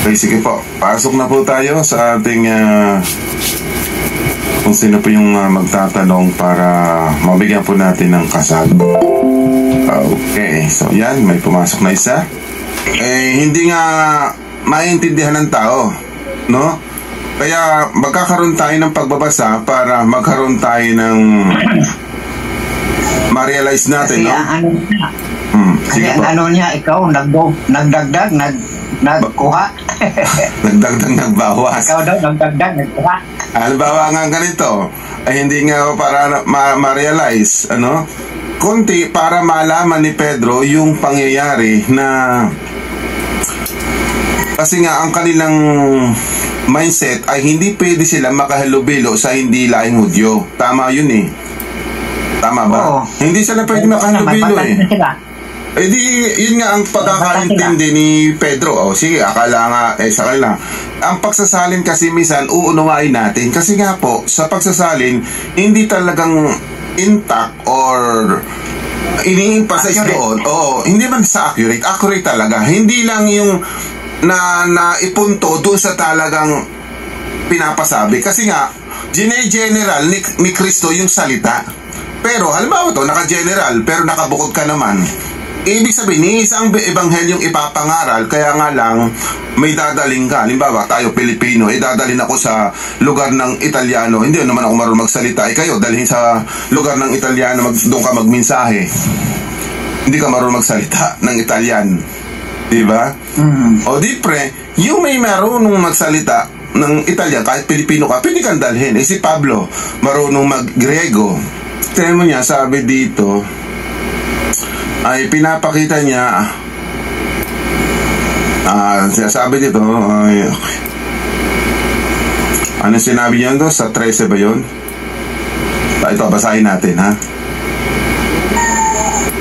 Okay, sige po. Pasok na po tayo sa ating kung sino po yung magtatanong para mabigyan po natin ng kasagot. Okay, so yan, may pumasok na isa. Hindi nga maintindihan ng tao, no? Kaya magkakaroon tayo ng pagbabasa para magkaroon tayo ng ma-realize natin, kasi, no? Kasi ang ano niya, ikaw, nagdagdag, nagkuha. Nagdagdag, nagbawas. Ikaw daw, nagdagdag, nagkuha. Halimbawa nga ganito, ay hindi nga para ma-realize, ano? Kunti para malaman ni Pedro yung pangyayari na kasi nga ang kanilang mindset ay hindi pwede sila makahalubilo sa hindi laing Hudyo. Tama yun eh. Tama ba? Oo. Hindi sila pwede makahalubilo eh. Di, yun nga ang pagkakaintindi ni Pedro. O sige, akala nga, sa kanila. Ang pagsasalin kasi minsan, uunawain natin. Kasi nga po, sa pagsasalin, hindi talagang intact or ini-emphasize doon. Oo, hindi man sa accurate. Accurate talaga. Hindi lang yung na ipunto doon sa talagang pinapasabi. Kasi nga, general ni Kristo yung salita. Pero, halimbawa to, naka-general, pero nakabukod ka naman. Ibig sabihin, isang ebanghelyong ipapangaral, kaya nga lang, may dadaling ka. Halimbawa, tayo Pilipino, dadalhin ako sa lugar ng Italiano. Hindi naman ako marunong magsalita. Kayo, dalhin sa lugar ng Italiano, doon ka magmensahe. Hindi ka marunong magsalita ng Italian. Diba? O di pre, yung may marunong magsalita ng Italian, kahit Pilipino ka, pwede kang dalhin. Si Pablo, marunong mag-Grego. Tignan mo niya, sabi dito, ay pinapakita niya sabi dito ay, ano sinabi niya doon sa 13 ba yun? Ito, basahin natin ha.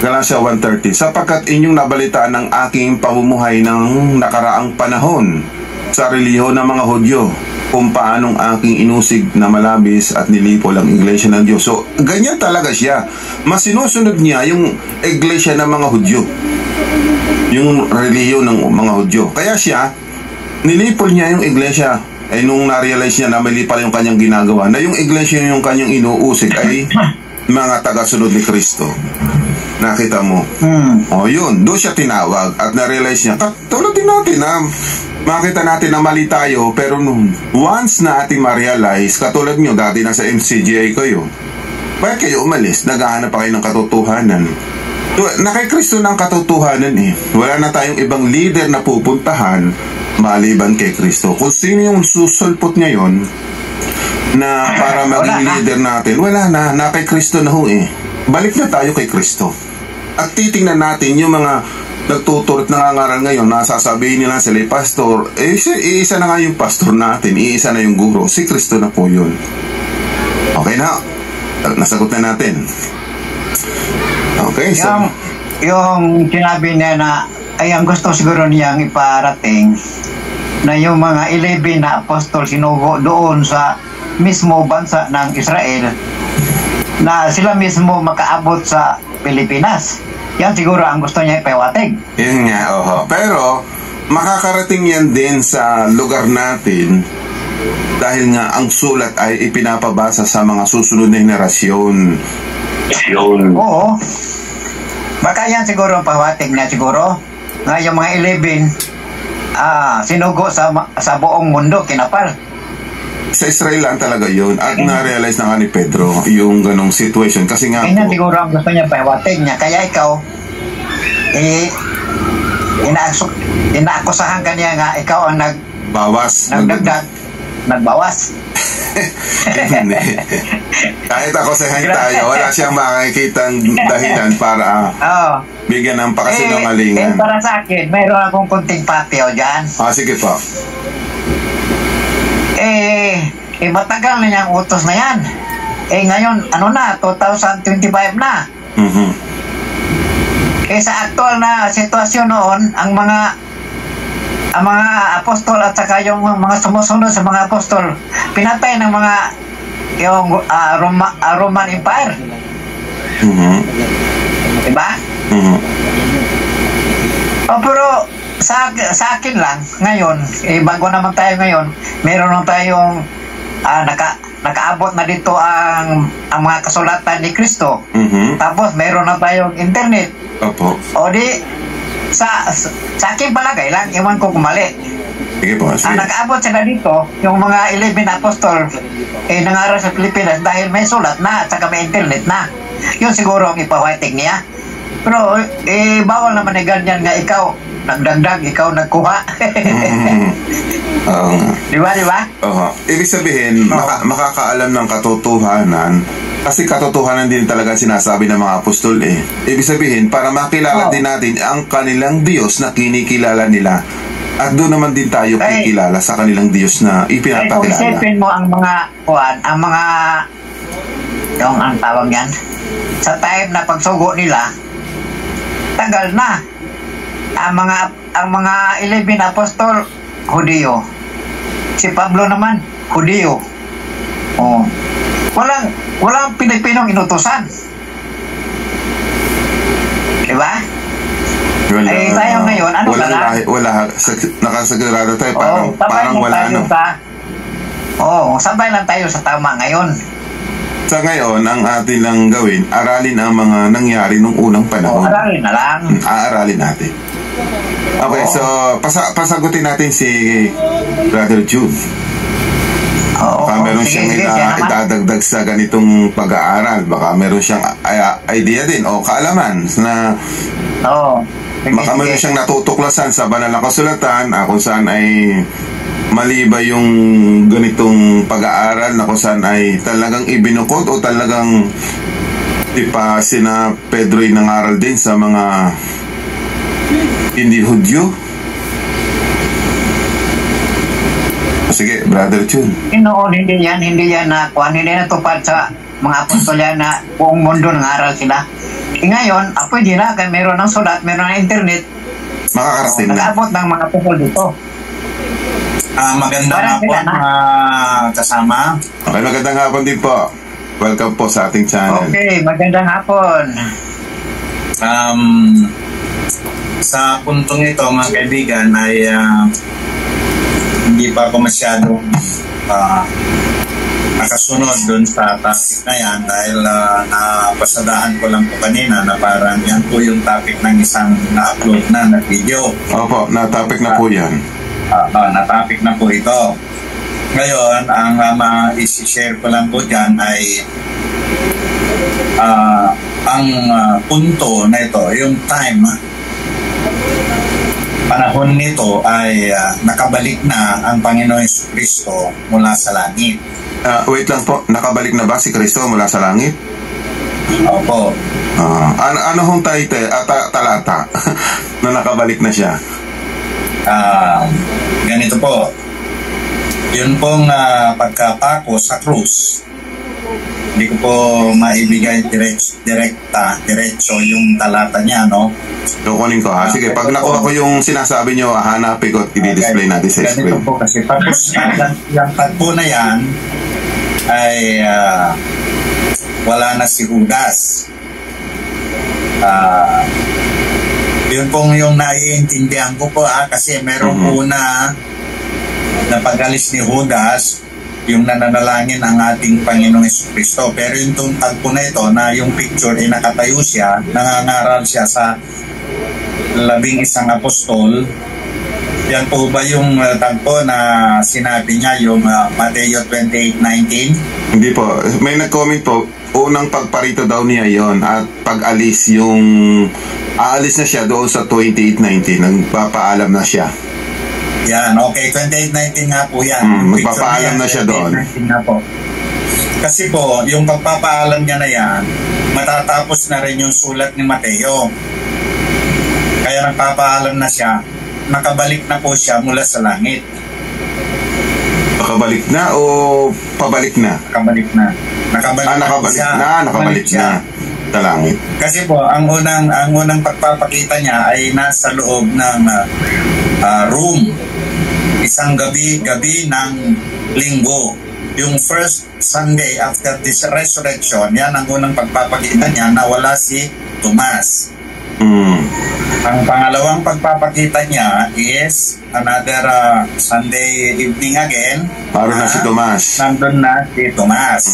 Galatia 1:30, sapagkat inyong nabalitaan ng aking pamumuhay ng nakaraang panahon sa relihiyon ng mga Hudyo, kung paanong aking inusig na malabis at nilipol ang iglesia ng Diyos. So, ganyan talaga siya. Mas sinusunod niya yung iglesia ng mga Hudyo. Yung relihiyon ng mga Hudyo. Kaya siya, nilipol niya yung iglesia. Nung na-realize niya na mali pala yung kanyang ginagawa, na yung iglesia yung kanyang inuusig ay mga taga-sunod ni Kristo. Nakita mo? O yun, doon siya tinawag at na-realize niya, tulad din natin na makita natin na mali tayo, pero once na ating ma-realize, katulad nyo, dati nasa MCGA kayo, bakit kayo umalis? Naghahanap pa kayo ng katotohanan. Na kay Kristo ng katotohanan eh. Wala na tayong ibang leader na pupuntahan maliban kay Kristo. Kung sino yung susulpot ngayon na para maging leader natin, wala na kay Kristo na ho eh. Balik na tayo kay Kristo. At titingnan natin yung mga nagtuturot nangangaral ngayon, nasasabihin nila sila pastor, isa na nga yung pastor natin, isa na yung guro, si Kristo na po yun. Okay na, nasagot na natin. Okay, so yung sinabi niya na ay ang gusto siguro niyang iparating na yung mga 11 na apostol sinugo doon sa mismo bansa ng Israel, na sila mismo makaabot sa Pilipinas. Yan siguro ang gusto niya ipawatig. Yun nga, pero makakarating yan din sa lugar natin dahil nga ang sulat ay ipinapabasa sa mga susunod na henerasyon. Oo. Baka yan siguro ang pawatig na siguro na yung mga 11 sinugo sa buong mundo, kinapal. Sa Israel lang talaga yun. At na-realize na nga ni Pedro yung ganong situation. Kasi nga po, siguro ang gusto niya pawatig niya. Kaya ikaw, inaakusahan ka niya nga ikaw ang nagdagdag, nagbawas. Hindi. Kahit akusahan tayo, wala siyang makikitang dahilan para bigyan ng pakasinungalingan. Para sa akin, mayroon akong kunting patio dyan. Sige po. Matagal na niyang utos na yan. Ngayon, 2025 na. Sa aktual na sitwasyon noon, ang mga apostol at saka yung mga sumusunod sa mga apostol, pinatay ng mga yung Roman Empire. Diba? Pero sa akin lang ngayon, bago naman tayo ngayon, meron na tayong nakaabot na dito ang mga kasulatan ni Kristo. Tapos meron na tayong internet. Opo. O di sa akin palagay lang, iwan ko kumali. Sige po, sige. Nakaabot sila dito, yung mga 11 apostol nangaral sa Pilipinas dahil may sulat na at saka may internet na. Yun siguro ang ipawating niya. Pero bawal naman na ganyan nga ikaw nagdagdag, ikaw nagkuha. Oo nga. Di ba? Oo. Ibig sabihin, makakaalam ng katotohanan, kasi katotohanan din talaga sinasabi ng mga apostol eh. Ibig sabihin, para makilala din natin ang kanilang Diyos na kinikilala nila. At doon naman din tayo kikilala sa kanilang Diyos na ipinapakilala. Kung isipin mo ang mga yung ang tawag yan, sa time na pagsugo nila, tagal na. Ang mga 11 apostol, Hudyo. Si Pablo naman, Hudyo. Oh. Walang Pilipinong inutusan. Diba? Tayo ngayon, ano ba na? Wala, nakasagrado tayo, parang wala no. Sabay lang tayo sa tama ngayon. Sa ngayon, ang atin lang gawin, aralin ang mga nangyari nung unang panahon. Aralin na lang. Aaralin natin. Okay, so pasagutin natin si Brother Jude. Baka meron siyang itadagdag sa ganitong pag-aaral. Baka meron siyang idea din o kaalaman na baka meron siyang natutuklasan sa banal na kasulatan kung saan ay mali ba yung ganitong pag-aaral na kung saan ay talagang ibinukod o talagang sina Pedro'y nangaral din sa mga hindi Hudyo? Sige, Brother Chun. Noon, hindi yan natupad sa mga apostol yan na buong mundo nangaral sila. Ngayon, pwede na, kaya meron ng sulat, meron ng internet. Makakarating na. Nag-abot ng mga apostol dito. Magandang hapon, kasama. Okay, magandang hapon din po. Welcome po sa ating channel. Okay, magandang hapon. Sa puntong ito, mga kaibigan, ay hindi pa ako masyadong nakasunod dun sa topic na yan dahil napasadahan ko lang po kanina na parang yan po yung topic ng isang na-upload na video. Opo, na-topic na po yan. Na-topic na po ito. Ngayon, ang isi-share ko lang po dyan ay ang punto na ito, yung time, panahon nito ay nakabalik na ang Panginoon Kristo mula sa langit. Wait lang po, nakabalik na ba si Kristo mula sa langit? Opo. Ano hong title at talata na nakabalik na siya? Ganito po. Yun pong pagkapako sa krus. Hindi ko po maibigay diretso yung talata niya, no? Kukunin ko ha. Sige, pag nakuha ko yung sinasabi nyo, hanapin ko at i-display natin sa screen. Ganito po kasi tapos yung tagpo na yan ay wala na si Judas. Yun pong yung naiintindihan ko po kasi merong una na pag-alis ni Judas, yung nananalangin ang ating Panginoong Kristo. Pero yung tagpo na ito na yung picture ay nakatayo siya, nangangaral siya sa 11 apostol. Yan po ba yung tagpo na sinabi niya, yung Mateo 28:19? Hindi po. May nag-comment po, unang pagparito daw niya yon at pag-alis yung aalis na siya doon sa 28:19, nagpapaalam na siya. Yan, okay, 28:19 nga po yan. Magpapaalam na siya doon. Na po. Kasi po, yung pagpapaalam niya na yan, matatapos na rin yung sulat ni Mateo. Kaya nagpapaalam na siya, nakabalik na po siya mula sa langit. Nakabalik na o pabalik na? Nakabalik na. Nakabalik na sa langit. Kasi po, ang unang pagpapakita niya ay nasa loob ng room. Isang gabi ng linggo. Yung first Sunday after this resurrection, yan ang unang pagpapakita niya na wala si Tomas. Ang pangalawang pagpapakita niya is another Sunday evening again. Para na si Tomas. Nandun na si Tomas.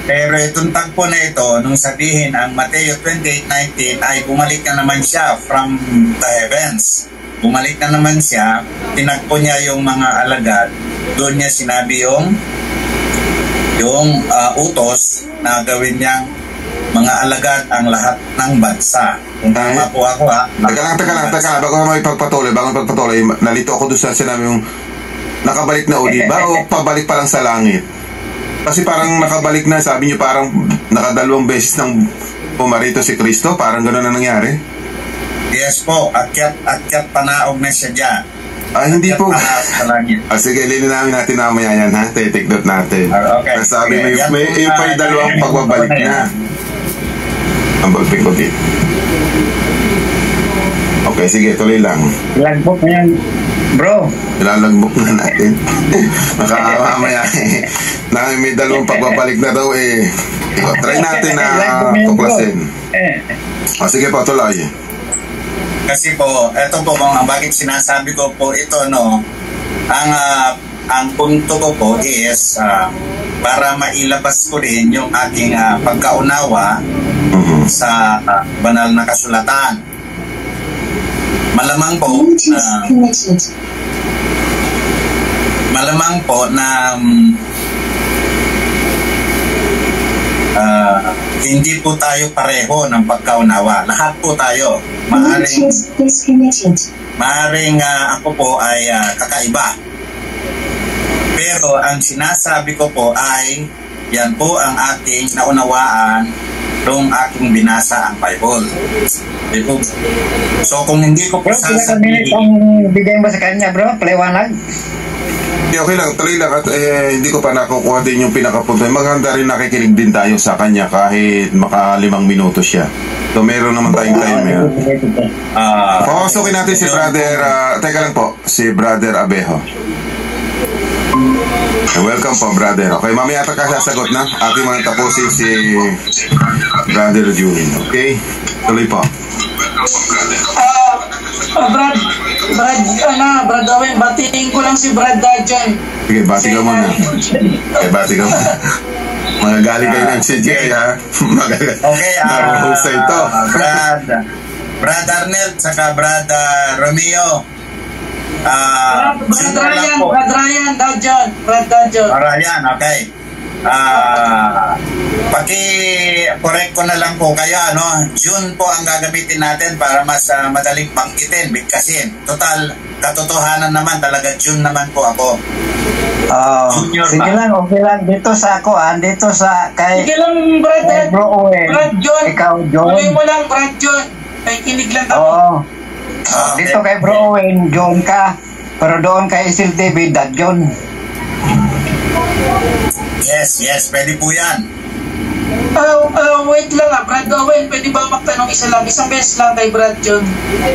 Pero itong tagpo na ito, nung sabihin ang Mateo 28:19 ay bumalik na naman siya from the heavens. Bumalik na naman siya, tinagpo niya yung mga alagad. Doon niya sinabi yung utos na gawin niyang mga alagad ang lahat ng bansa. Kung tama po ako Teka lang. Bago naman ipagpatuloy, nalito ako doon sa sinabi yung nakabalik na uli ba o pabalik pa lang sa langit? Kasi parang nakabalik na, sabi niyo parang nakadalawang beses nang pumarito si Kristo, parang gano'n na nangyari? Yes po, akyat panaog na siya dyan. Hindi po. Sa langit. Sige, linawin natin mamaya yan, ha? Take note natin. Okay. Sabi may dalawang pagbabalik na. Ang ballpen ko dito. Okay, sige, tuloy lang. Lagbok na yan, bro. Ilalagbok na natin. Mamaya may dalawang pagbabalik na daw eh. Try natin na tuklasin. Sige po, tuloy. Kasi po, eto po bakit sinasabi ko po ito, no? Ang punto ko po is para mailabas ko rin yung aking pagkaunawa sa banal na kasulatan. Malamang po na hindi po tayo pareho ng pagkaunawa. Lahat po tayo. Maaring ako po ay kakaiba. Pero ang sinasabi ko po ay yan po ang ating naunawaan nung aking binasa ang Bible. So kung hindi ko po sasabihin, ang bigay mo sa kanya, bro, paliwanag. Okay lang, tuloy lang at hindi ko pa nakukuha din yung pinakapunto. Maganda rin nakikinig din tayo sa kanya kahit maka 5 minuto siya. So meron naman tayong time yan. Papasokin natin si brother, teka lang po, si brother Abejo. Welcome po, brother. Okay, mamaya ata ka sasagot na. Ating mga tapusin si brother Julian. Okay? Tuloy po. Brad Owen, batiin ko lang si Brad Dajan. Sige, bati ka muna. Bati ka muna. Magagaling kayo ng CJ, ha? Okay, naruhusay ito. Brad Arnel, saka Brad Romeo. Brad Ryan, Dajan. Ryan, okay. Paki-correct ko na lang po kayo, no? June po ang gagamitin natin para mas madaling bangkitin, bigkasin. Total, katotohanan naman talaga, June naman po ako. Sige lang, okay lang. Dito sa ako, dito sa kay... Sige lang, Brad. Bro Owen. Brad John. Ikaw, John. Tuloy mo lang, Brad John. Ay, kinig lang kami. Dito kay Bro Owen, John ka. Pero doon kay Sil David, that John. Yes, pwede po yan. Wait lang Brad Owen, pwede ba magtanong isang beses lang kay Brad John?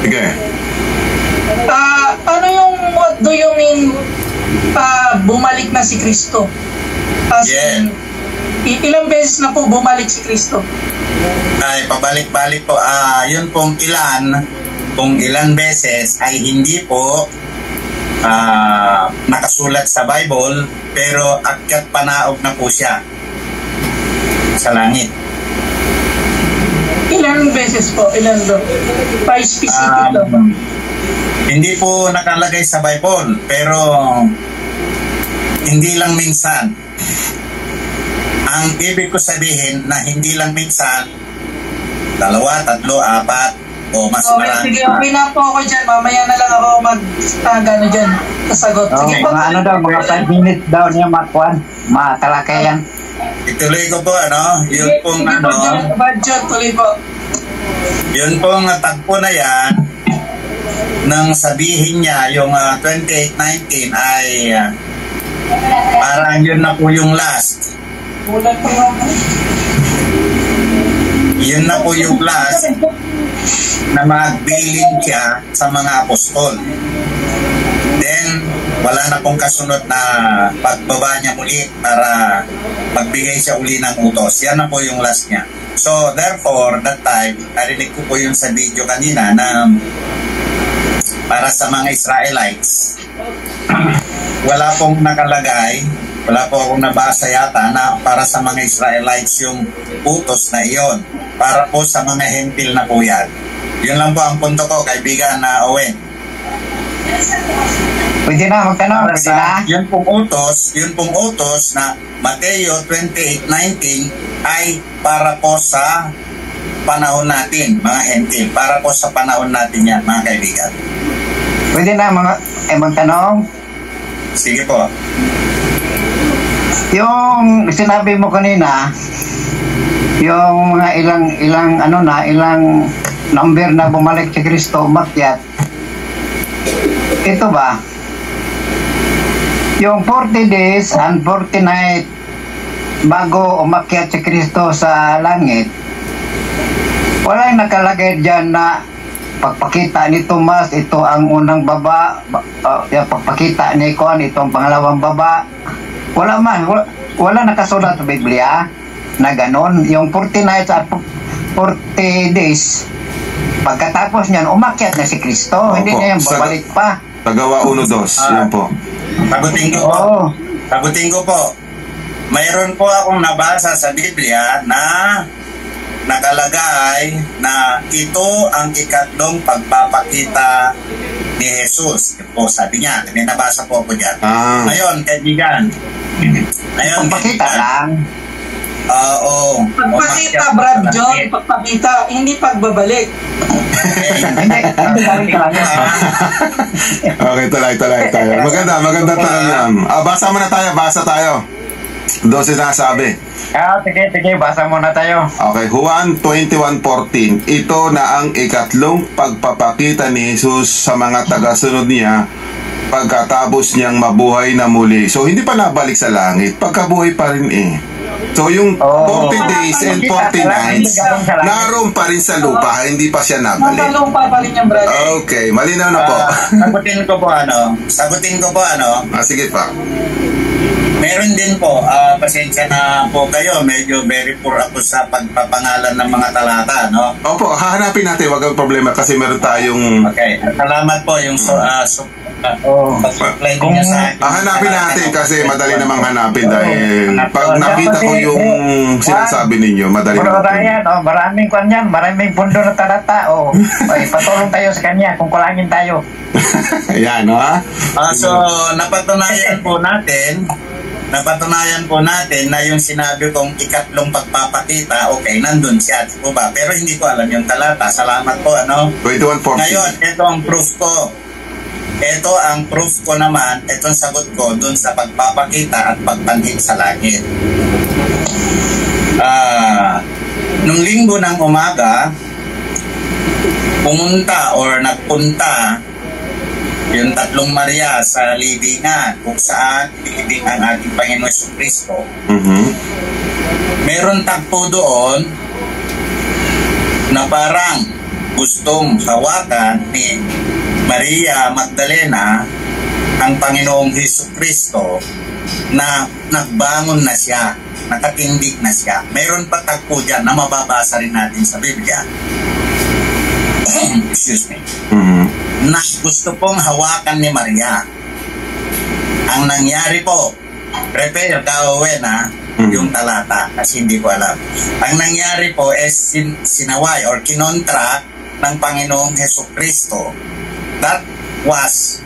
Sige. Ano yung, what do you mean, bumalik na si Kristo? Ilang beses na po bumalik si Kristo? Ay, pabalik-balik po. Yun pong ilan beses ay hindi po nakasulat sa Bible, pero akyat panaog na po siya sa langit. Ilang beses po? Ilan do? Pa-specific do? Hindi po nakalagay sa Bible, pero hindi lang minsan. Ang ibig ko sabihin na hindi lang minsan, 2, 3, 4, o mas marami. Sige, okay na po ako dyan. Mamaya na lang ako gano'n dyan. Kasagot. Sige po. Mga mga 5 minutes daw niya matkuhan. Matalakayan. Ituloy ko po, yun pong Budget, tuloy po. Yun pong tagpo na yan, nang sabihin niya, yung 28:19 ay parang yun na po yung last. Yun na po yung last na magbilin siya sa mga apostol. Then, then wala na pong kasunod na pagbaba niya muli para magbigay siya uli ng utos. Yan na po yung last niya. So therefore, that time, narinig ko po yun sa video kanina na para sa mga Israelites, wala pong nakalagay, wala po akong nabasa yata na para sa mga Israelites yung utos na iyon. Para po sa mga hentil na po yan. Yun lang po ang punto ko, kaibigan na Owen. Pwede na, magtanong, pwede na. Yun pong utos na Mateo 28:19 ay para po sa panahon natin, mga hentil. Para po sa panahon natin yan, mga kaibigan. Pwede na, magtanong. Sige po. Yung sinabi mo kanina, yung mga ilang number na bumalik si Kristo, umakyat. Ito ba? Yung 40 days and 40 night bago umakyat si Kristo sa langit, wala yung nakalagay dyan na pagpakita ni Tomas, ito ang unang baba, yung pagpakita ni Juan, ito ang pangalawang baba. Wala man, wala nakasulat sa Biblia na ganon. Yung 40 nights at 40 days, pagkatapos niyan, umakyat na si Kristo. Hindi niya yung babalik pa. Tagawa 1-2, yan po. Sagutin ko po. Mayroon po akong nabasa sa Biblia na nakalagay na ito ang ikatlong pagpapakita ni Jesus. Po, sabi niya, may nabasa po ako dyan. Ngayon, kaibigan. Pagpakita lang. Oo. Pagpakita, Brad John. Pagpakita, hindi pagbabalik. Hindi, Okay, tuloy tayo. Maganda tanong yan. Basa muna tayo, basa tayo. Doon sinasabi. Sige, basa muna tayo. Okay, Juan 21:14. Ito na ang ikatlong pagpapakita ni Jesus sa mga tagasunod niya pagkatapos niyang mabuhay na muli. So, hindi pa nabalik sa langit. Pagkabuhay pa rin eh. So, yung 40 days and 40 nights, naroon pa rin sa lupa, hindi pa siya nabalik. Nasa lupa pa rin yung brother. Okay, malinaw na po. Sagutin ko po ano. Sige pa. Meron din po, pasensya na po kayo, medyo very poor ako sa pagpapangalan ng mga talata, no? Opo, hahanapin natin, wag ang problema kasi meron tayong... Okay, salamat po yung pag-supply niya sa akin. Hanapin natin kasi madali namang hanapin dahil pag nakita ko yung sinasabi ninyo, madali namang. Maraming kwan yan, maraming pundo na talata. Patulong tayo sa kanya kung kulangin tayo. Ayan, no ha? So, napatunayan po natin na yung sinabi kong ikatlong pagpapakita, okay, nandun siya, po ba? Pero hindi ko alam yung talata. Salamat po, ano? 21:14. Ngayon, ito ang proof ko. Ito ang proof ko naman, itong sagot ko dun sa pagpapakita at pagpanhid sa langit. Nung linggo ng umaga, nagpunta yung tatlong Maria sa libingan kung saan ibig ang ating Panginoon Jesucristo. Meron tagpo doon na parang gustong hawakan ni Maria Magdalena ang Panginoong Jesucristo na nagbangon na siya, nakatindig na siya. Meron pa tagpo dyan na mababasa rin natin sa Biblia. Excuse me. Na gusto pong hawakan ni Maria. Ang nangyari po, prepare daw yung talata kasi hindi ko alam. Ang nangyari po is sinaway or kinontra ng Panginoong Jesucristo. That was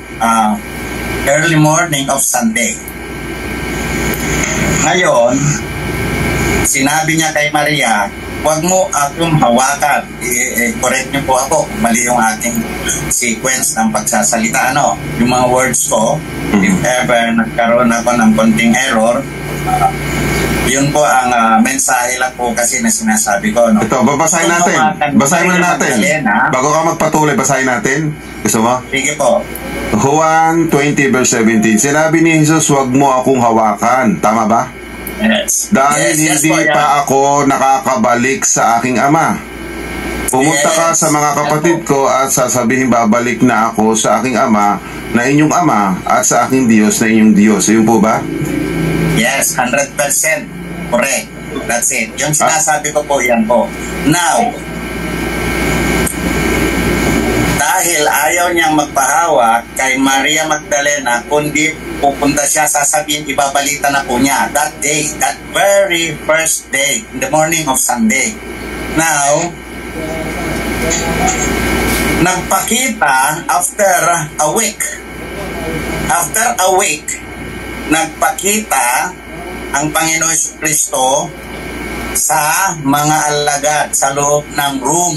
early morning of Sunday. Ngayon, sinabi niya kay Maria, huwag mo akong hawakan. Correct niyo po ako kung mali yung ating sequence ng pagsasalita. Yung mga words ko, if ever nagkaroon ako ng konting error, yun po ang mensahe lang po kasi na sinasabi ko. Ito, babasahin natin. Basahin muna natin. Bago ka magpatuloy, basahin natin. Gusto mo? Sige po. Juan 20:17. Sinabi ni Jesus, huwag mo akong hawakan. Tama ba? Yes. Dahil hindi pa ako nakakabalik sa aking ama. Pumunta ka sa mga kapatid ko at sasabihin babalik na ako sa aking ama na inyong ama at sa aking Diyos na inyong Diyos. Yun po ba? Yes, 100% correct. That's it. Yung sinasabi ko po, yan po. Now, dahil ayaw niyang magpahawak kay Maria Magdalena, kundi pupunta siya, sasabihin, ibabalita na po niya. That day, that very first day, in the morning of Sunday. Now, nagpakita after a week. After a week, nagpakita ang Panginoon Jesucristo sa mga alagad sa loob ng room.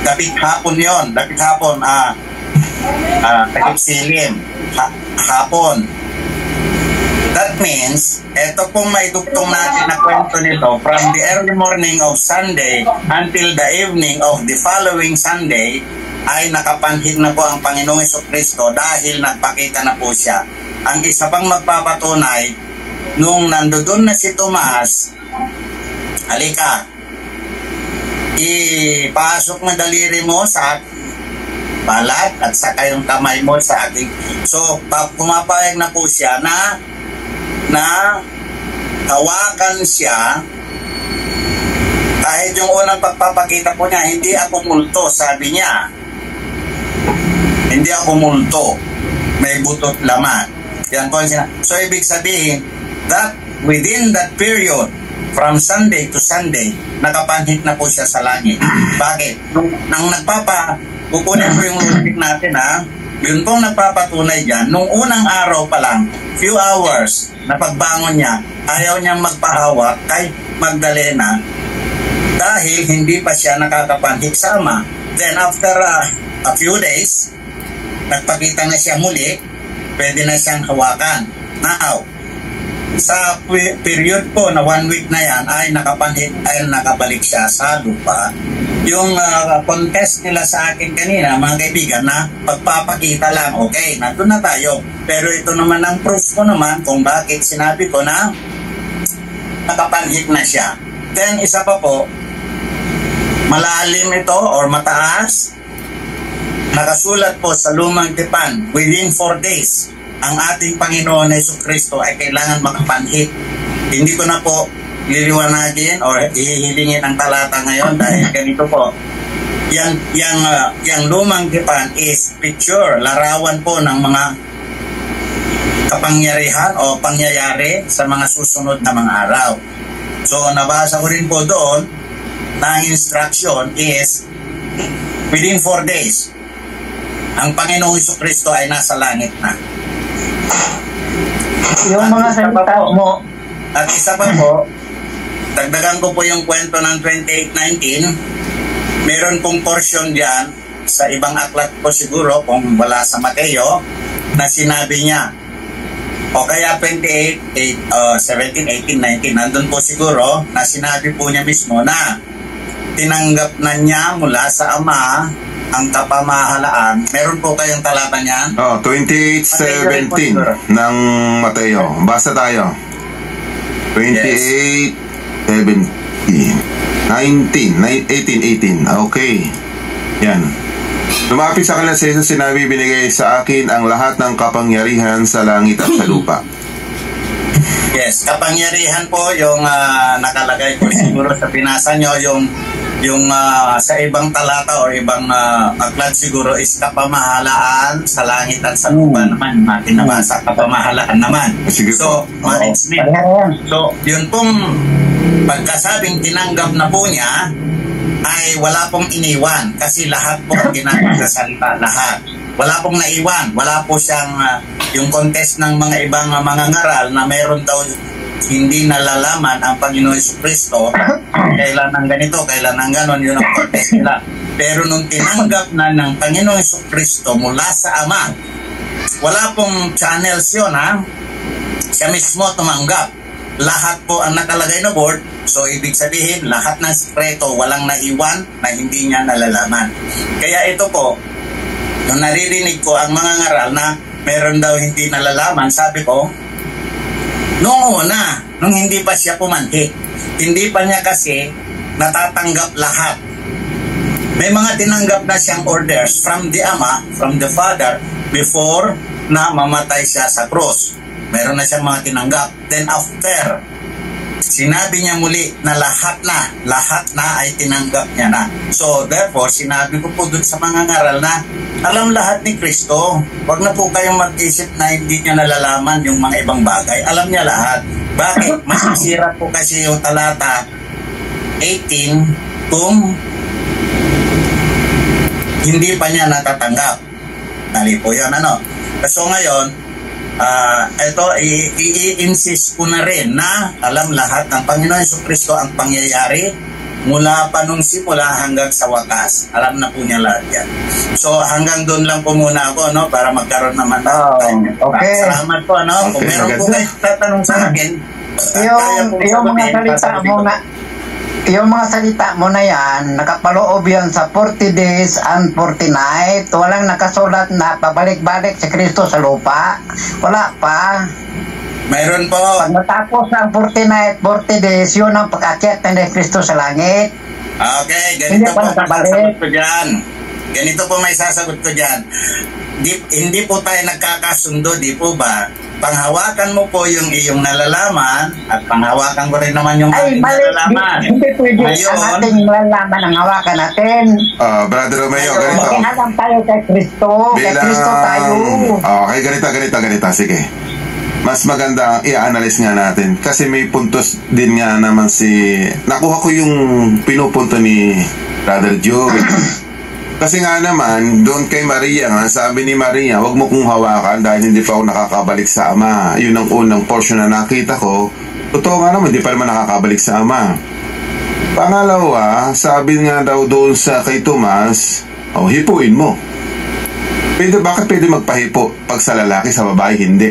Dapit hapon yon, dapit hapon, takip silim, hapon. That means, eto pong may dugtong natin na kwento nito, from the early morning of Sunday until the evening of the following Sunday, ay nakapanhid na po ang Panginoong Jesucristo dahil nagpakita na po siya. Ang isa pang magpapatunay, nung nandoon na si Tomas, halika, ipasok na daliri mo sa balat at saka yung kamay mo sa aking. So, pumapayag na po siya na hawakan siya. Kahit yung unang pagpapakita po niya, hindi ako multo, sabi niya. Hindi ako multo, may butot laman. Yan po siya. So, ibig sabihin that within that period, from Sunday to Sunday, nakapanhit na po siya sa langit. Bakit? Nang kukunin po yung logic natin, yun pong nagpapatunay dyan, nung unang araw pa lang, few hours na pagbangon niya, ayaw niyang magpahawak kay Magdalena dahil hindi pa siya nakakapanhit sa Ama. Then after a few days, nagpakita na siya muli, pwede na siyang hawakan. Now, sa period po na 1 week na yan ay nakapanhit, ay nakabalik siya sa lupa. Yung contest nila sa akin kanina, mga kaibigan, na pagpapakita lang, okay, nandun na tayo. Pero ito naman ang proof ko naman kung bakit sinabi ko na nakapanhit na siya. Then isa pa po, malalim ito or mataas, nakasulat po sa Lumang Tipan, within 4 days, ang ating Panginoon na Jesucristo ay kailangan makapanhit. Hindi ko na po liliwanagin or ihihilingin ang talata ngayon dahil ganito po. Yang Lumang Tipan is picture, larawan po ng mga kapangyarihan o pangyayari sa mga susunod na mga araw. So nabasa ko rin po doon na instruction is within 4 days ang Panginoong Jesucristo ay nasa langit na. Yung mga salita mo. At isa pa po, dagdagan ko po yung kwento ng 28:19. Meron pong portion diyan sa ibang aklat po siguro kung wala sa Mateo na sinabi niya. O kaya 28, 17, 18, 19, nandun po siguro na sinabi po niya mismo na tinanggap na niya mula sa Ama ang kapamahalaan. Meron po kayong talata niyan? 28:17 ng Mateo. Basta tayo. 28:17. 18. Okay. Yan. Lumapit sa kanila sa Jesus, sinabi, binigay sa akin ang lahat ng kapangyarihan sa langit at sa lupa. Yes, kapangyarihan po yung nakalagay po siguro sa binasa nyo, yung sa ibang talata o ibang aklat siguro is kapamahalaan sa langit at sa lupa naman. Natin nabasa, kapamahalaan naman. So, so, yun pong pagkasabing tinanggap na po niya ay wala pong iniwan kasi lahat po ginagawa sa salita, lahat. Wala pong naiwan, wala po siyang yung contest ng mga ibang mga ngaral na meron daw hindi nalalaman ang Panginoon Jesucristo kailan ng ganito, kailan ng ganon, yun ang contest nila. Pero nung tinanggap na ng Panginoon Jesucristo mula sa Ama, wala pong channels yun, siya mismo tumanggap. Lahat po ang nakalagay na word, so ibig sabihin lahat ng sekreto walang naiwan na hindi niya nalalaman. Kaya ito po, nung naririnig ko ang mga ngaral na meron daw hindi nalalaman, sabi ko, noong una, nung hindi pa siya pumanhik, hindi pa niya kasi natatanggap lahat May mga tinanggap na siyang orders from the Ama, from the Father, before na mamatay siya sa cross. Meron na siyang mga tinanggap. Then after, sinabi niya muli na lahat na ay tinanggap niya na. So therefore, sinabi ko po dun sa mga ngaral na alam lahat ni Kristo. Huwag na po kayong mag-isip na hindi niya nalalaman yung mga ibang bagay. Alam niya lahat. Bakit? Masisira po kasi yung talata 18 kung hindi pa niya natatanggap. Nali po yun, ano? So ngayon, ito, i-insist ko na rin na alam lahat ng Panginoon Jesucristo ang pangyayari mula pa nung simula hanggang sa wakas. Alam na po niya lahat yan. So hanggang doon lang po muna ako, no? Para magkaroon naman ng time. Okay. Salamat po, no? Kung meron po kayo tatanong sa akin, yung mga salita mo na yan, nakapaloob yan sa 40 days and 40 nights. Walang nakasulat na pabalik-balik si Kristo sa lupa. Wala pa. Mayroon po. Pag natapos ang 40 nights, 40 days, yun ang pag-akyat ni Kristo sa langit. Okay, ganito po may sasagot ko dyan. Ganito po may sasagot ko dyan. Hindi po tayo nagkakasundo, di po ba? Panghawakan mo po yung iyong nalalaman at panghawakan ko rin naman yung ating nalalaman. Hindi pwede ang ating nalalaman ang hawakan natin. Brother Romeo, ganito. Alam tayo kay Kristo. Kay Kristo tayo. Okay, ganito. Sige. Mas maganda i-analyze nga natin. Kasi may puntos din nga naman nakuha ko yung pinupunto ni Brother Joey. Kasi nga naman, doon kay Maria nga, sabi ni Maria, wag mo kong hawakan dahil hindi pa ako nakakabalik sa Ama. Yun ang unang portion na nakita ko. Totoo nga naman, hindi pa naman nakakabalik sa Ama. Pangalawa, sabi nga daw doon sa kay Tomas, hipuin mo. Bakit pwede magpahipo pag sa lalaki, sa babae, hindi?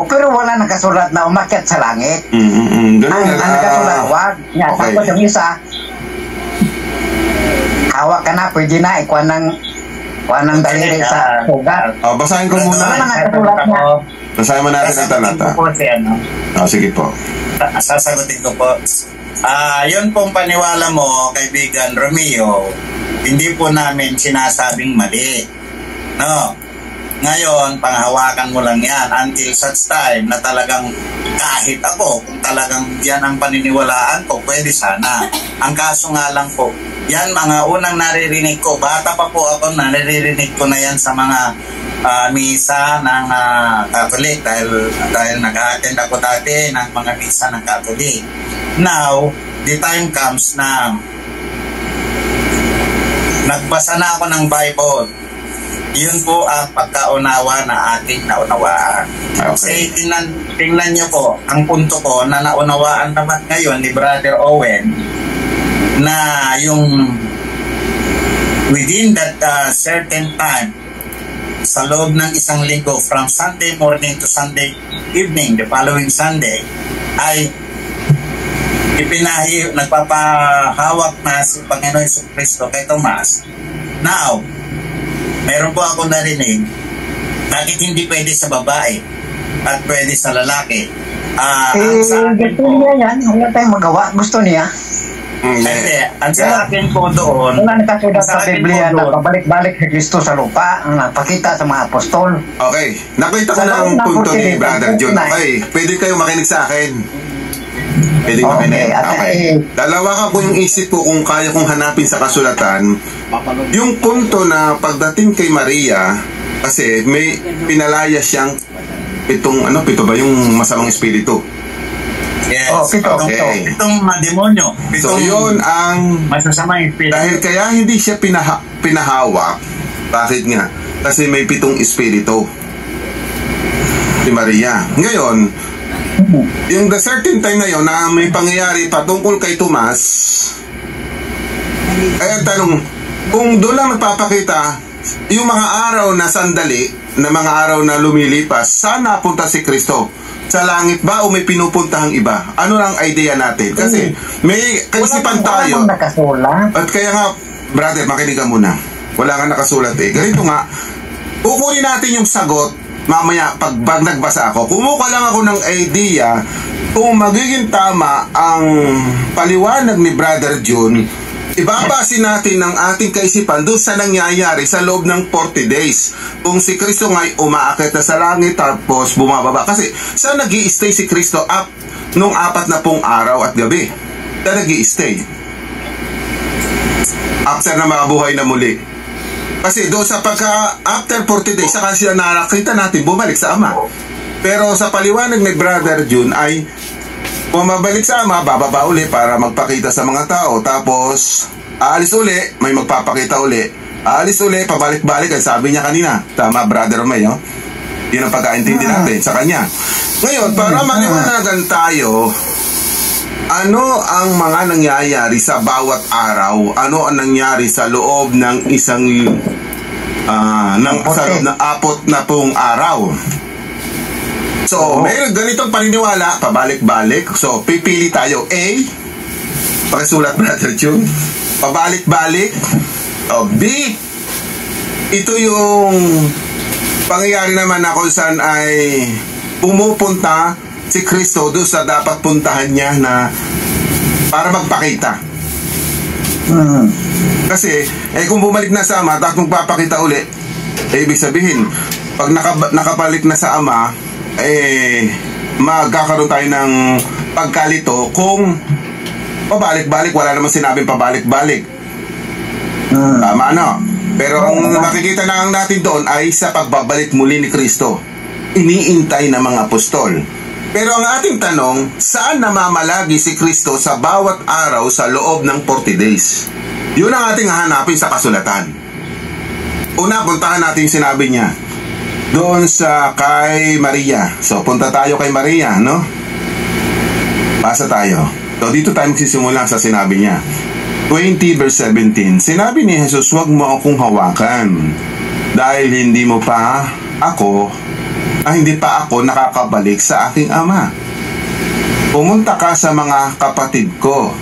Pero wala nakasulat na umakyat sa langit. Ganun ang nakasulat, wag. Okay. Tapos yung isa, hawak ka na, pwede na, ikuha ng daliri sa sugat. Basahin ko muna. Basahin mo natin ang talata. Sige po. Sasagutin ko po. Yun pong paniwala mo, kaibigan Romeo, hindi po namin sinasabing mali. No? Ngayon, panghawakan mo lang yan until such time na talagang kahit ako, kung talagang yan ang paniniwalaan ko, pwede sana. Ang kaso nga lang po, yan mga unang naririnig ko. Bata pa po ako, naririnig ko na yan sa mga misa ng Catholic dahil nag-attend ako dati ng mga misa ng Catholic. Now, the time comes na nagbasa na ako ng Bible. Yun po ang pagkaunawa na ating naunawaan. Okay. Kasi tingnan nyo po, ang punto ko na naunawaan naman ngayon ni Brother Owen na yung within that certain time sa loob ng isang linggo from Sunday morning to Sunday evening, the following Sunday, ay nagpapahawak na si Panginoon Jesucristo kay Tomas. Now, meron po ako narinig, bakit hindi pwede sa babae at pwede sa lalaki? Gusto niya yan, wala tayong magawa, gusto niya. Kasi, ang sa akin po doon, wala nakasulat sa Biblia na pabalik-balik si Kristo sa lupa, ang napakita sa mga apostol. Okay, nakita ko na ang punto ni Brother John. Okay, pwede kayo makinig sa akin. Pwede makinig. Okay. Dalawa ko yung isip ko kung kaya kong hanapin sa kasulatan. Yung punto na pagdating kay Maria, kasi may pinalaya siyang pito ba yung masamang espiritu? Yes. Pito. Pitong demonyo. So yun ang masasamang espiritu. Dahil kaya hindi siya pinahawak. Bakit nga? Kasi may 7 espiritu si Maria. Ngayon, yung the certain time na yun na may pangyayari patungkol kay Tomas, ay tanong, kung doon lang nagpapakita yung mga araw na sandali, na mga araw na lumilipas, saan napunta si Kristo? Sa langit ba o may pinupuntahang iba? Ano ang idea natin? Kasi may kaisipan tayo. At kaya nga, brother, makinig ka muna. Wala kang nakasulat eh. Ganito nga, kukunin natin yung sagot mamaya pag nagbasa ako. Kumuha lang ako ng idea kung magiging tama ang paliwanag ni Brother John ibabase natin ng ating kaisipan doon sa nangyayari sa loob ng 40 days. Kung si Kristo nga'y umaakit na sa langit tapos bumababa. Kasi saan nag-i-stay si Kristo up nung 40 araw at gabi? Saan nag-i-stay? After na makabuhay na muli. Kasi doon sa after 40 days, saka siya nakita natin bumalik sa Ama. Pero sa paliwanag ni Brother June ay bumabalik sa Ama, bababa uli para magpakita sa mga tao. Tapos, aalis uli, may magpapakita uli. Aalis uli, pabalik-balik. Ang sabi niya kanina, tama Brother May, oh? Yun ang pagkaintindi natin sa kanya. Ngayon, para maliwanagan tayo, ano ang mga nangyayari sa bawat araw? Ano ang nangyari sa loob ng isang sa loob ng 40 araw? So, may ganitong paniniwala, pabalik-balik. So, pipili tayo. A, pakisulat Brother June, pabalik-balik. O, B, ito yung pangyayari naman na kung saan ay pumupunta si Kristo doon sa dapat puntahan niya na para magpakita. Kasi, kung bumalik na sa Ama, tapos magpapakita uli, ibig sabihin, pag nakabalik na sa Ama, magkakaroon tayo ng pagkalito kung pabalik-balik. Wala naman sinabing pabalik-balik. Tama, no? Pero ang makikita na natin doon ay sa pagbabalik muli ni Kristo. Iniintay ng mga apostol. Pero ang ating tanong, saan namamalagi si Kristo sa bawat araw sa loob ng 40 days? Yun ang ating hahanapin sa kasulatan. Una, puntahan natin yung sinabi niya doon sa kay Maria. So, punta tayo kay Maria, no? Pasa tayo. So, dito tayo magsisimula sa sinabi niya. 20 verse 17. Sinabi ni Jesus, huwag mo akong hawakan dahil hindi pa ako nakakabalik sa aking Ama. Pumunta ka sa mga kapatid ko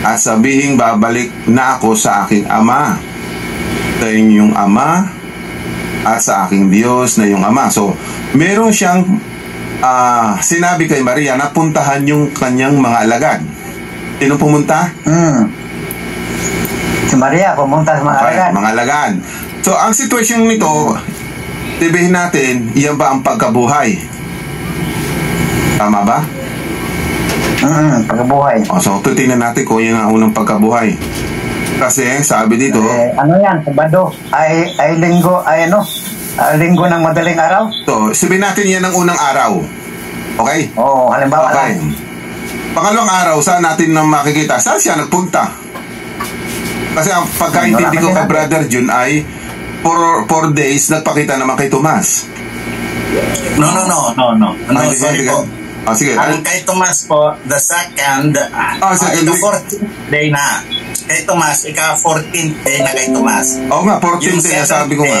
at sabihing babalik na ako sa aking Ama, sa inyong Ama, at sa aking Diyos na yung Ama. So, meron siyang sinabi kay Maria na puntahan yung kanyang mga alagad. Sino pumunta? Si Maria pumunta sa mga alagad. Mga alagad. So, ang sitwasyon nito, tibihin natin, iyan ba ang pagkabuhay? Tama ba? Pagkabuhay. So, titingnan natin kung yan ang unang pagkabuhay. Kasi sabi dito, ano yan, Sabado ay linggo, linggo ng madaling araw. So, sabihin natin yan ang unang araw. Okay? Oo, halimbawa okay. lang. Pangalawang araw, saan natin na makikita? Saan siya nagpunta? Kasi ang pagkaintindi ko kay Brother June ay 4 days nagpakita naman kay Tomas. No. Sorry po. Sige. Ang kay Tomas po, the second, the 14th day na. Kay Tomas, ika-14th day na kay Tomas. Oo nga, 14th day, sabi ko nga.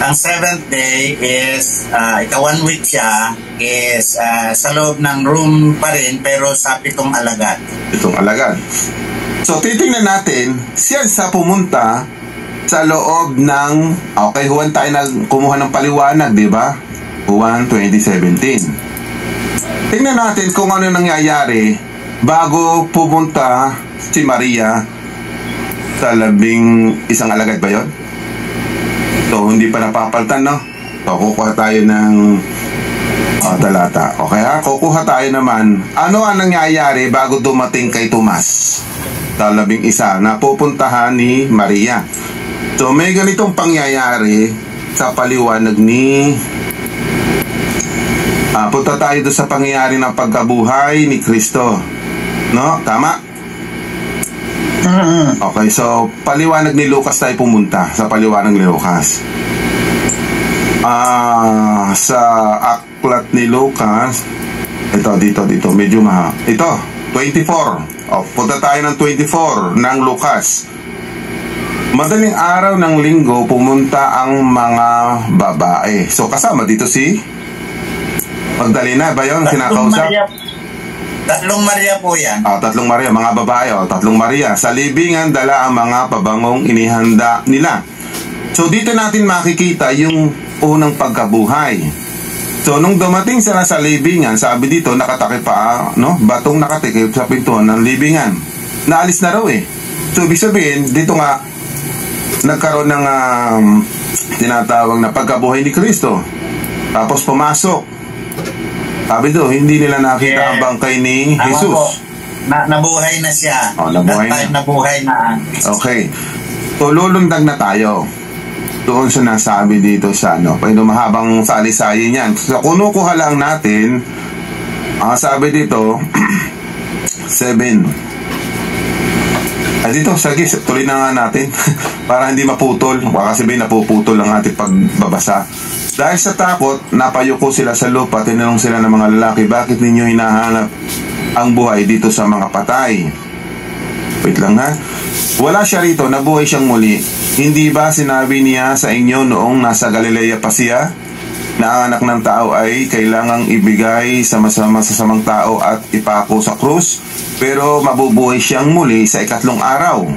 Ang 7th day is, ika-1 week siya, is sa loob ng room pa rin, pero sa 7 alagad. 7 alagad. So, titingnan natin, siya sa pumunta sa loob ng, okay, Juan tayo na kumuha ng paliwanag, di ba? Juan 20:17. Tingnan natin kung ano nangyayari bago pumunta si Maria sa 11 alagad ba yun? So, hindi pa napapaltan, no? So, kukuha tayo ng talata. Okay ha? Kukuha tayo naman. Ano ang nangyayari bago dumating kay Tomas? Sa 11 na pupuntahan ni Maria. So, may ganitong pangyayari sa paliwanag ni punta tayo doon sa pangyayari ng pagkabuhay ni Kristo. No? Tama? Okay, so paliwanag ni Lucas tayo pumunta. Sa paliwanag ni Lucas. Sa aklat ni Lucas, dito, medyo ito, 24. Punta tayo ng 24 ng Lucas. Madaling araw ng linggo, pumunta ang mga babae. So, kasama dito si Magdalena ba yun? Kinakausap? Tatlong Maria po yan. Tatlong Maria, mga babae. Tatlong Maria. Sa libingan, dala ang mga pabangong inihanda nila. So, dito natin makikita yung unang pagkabuhay. So, nung dumating sila sa libingan, sabi dito, nakatakip pa, no? Batong nakatikip sa pintuan ng libingan. Naalis na raw So, ibig sabihin, dito nga, nagkaroon ng tinatawag na pagkabuhay ni Kristo. Tapos pumasok. Sabi doon, hindi nila nakita ang bangkay ni Jesus. Nabuhay na siya. Nabuhay na. Nabuhay na. Okay. So, lulundag na tayo. Doon sa nasabi dito sa pwede mahabang salisayin yan. So, kunukuha lang natin, sabi dito, 7. Dito, sige, tuloy na nga natin para hindi maputol. Baka sabihin, napuputol ang ating pagbabasa. Dahil sa takot, napayuko sila sa lupa, tinanong sila ng mga lalaki, bakit ninyo hinahanap ang buhay dito sa mga patay? Wait lang ha. Wala siya rito, nabuhay siyang muli. Hindi ba sinabi niya sa inyo noong nasa Galilea pa siya, na ang anak ng tao ay kailangang ibigay sa masasamang tao at ipako sa krus, pero mabubuhay siyang muli sa ikatlong araw?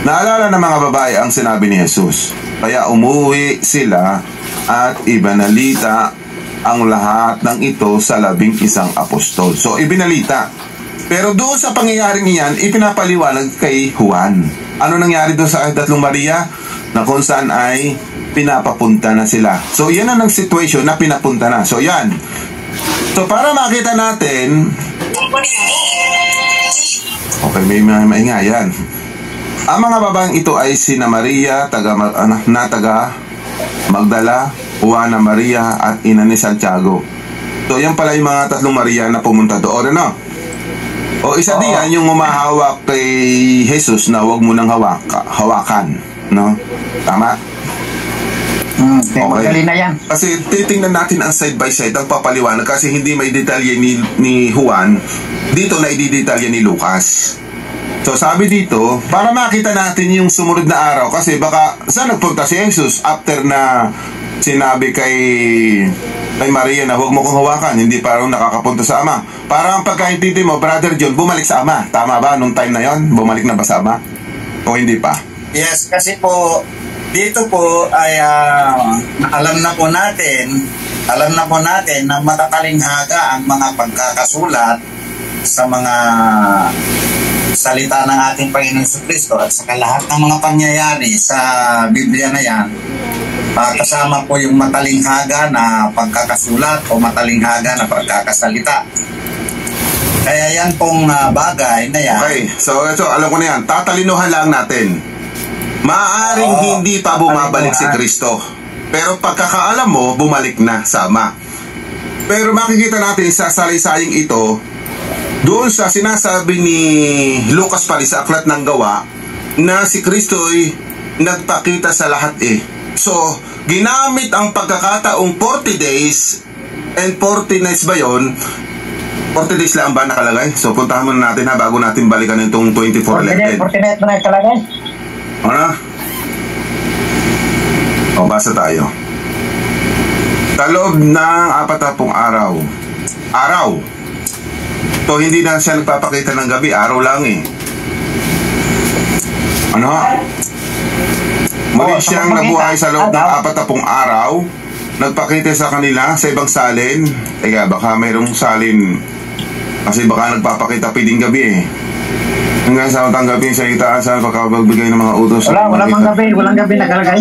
Naalala ng mga babae ang sinabi ni Jesus. Kaya umuwi sila at ibinalita ang lahat ng ito sa 11 apostol. So, ibinalita. Pero doon sa pangyayaring iyan, ipinapaliwanag kay Juan. Ano nangyari doon sa tatlong Maria? Na kung saan ay pinapapunta na sila. So, yan ang situation na pinapunta na. So, yan. So, para makita natin... Okay, may maingayan. Ang mga babaeng ito ay sina Maria, taga Magdala, Juana Maria, at ina ni Santiago. So, yan pala yung mga tatlong Maria na pumunta doon, ano? O isa diyan yung umahawak kay Jesus na huwag mo nang hawakan, no? Tama? Okay. Magaling na yan. Kasi titingnan natin ang side by side ang papaliwanag, kasi hindi may detalye ni Juan dito na ididetalye ni Lucas. So sabi dito, para makita natin yung sumunod na araw, kasi baka saan nagpunta si Jesus after na sinabi kay Maria na huwag mo kong hawakan, hindi parang nakakapunta sa Ama. Parang ang pagkaintindi mo, Brother John, bumalik sa Ama. Tama ba? Nung time na yon, bumalik na ba sa Ama? O hindi pa? Yes, kasi po, dito po ay alam na po natin na matatalinghaga ang mga pagkakasulat sa mga salita ng ating Panginoon Jesucristo at sa lahat ng mga pangyayari sa Biblia na yan. Kasama po yung matalinghaga na pagkakasulat o matalinghaga na pagkakasalita. Kaya yan pong bagay na yan. Okay, so alam ko na yan. Tatalinuhan lang natin. Maaaring hindi pa bumabalik si Kristo, pero pagkakaalam mo, bumalik na sa Ama. Pero makikita natin sa salaysaying ito, doon sa sinasabi ni Lucas pa rin sa Aklat ng Gawa, na si Kristo ay nagpakita sa lahat So, ginamit ang pagkakataong 40 days and 40 nights ba yun? 40 days lang ba nakalagay? So, puntahan muna natin bago natin balikan itong 24:11. 40 nights na nakalagay? Ano? O, basa tayo. Sa loob ng 40 araw. So, hindi na siya nagpapakita ng gabi, araw lang Ano? Muli siyang nabuhay sa loob ng 40 araw. Nagpakita sa kanila sa ibang salin. Teka, baka mayroong salin. Kasi baka nagpapakita pwedeng gabi Hanggang sa tanggapin sa itaan sa pagkabagbigay ng mga utos. Walang gabi nakalagay.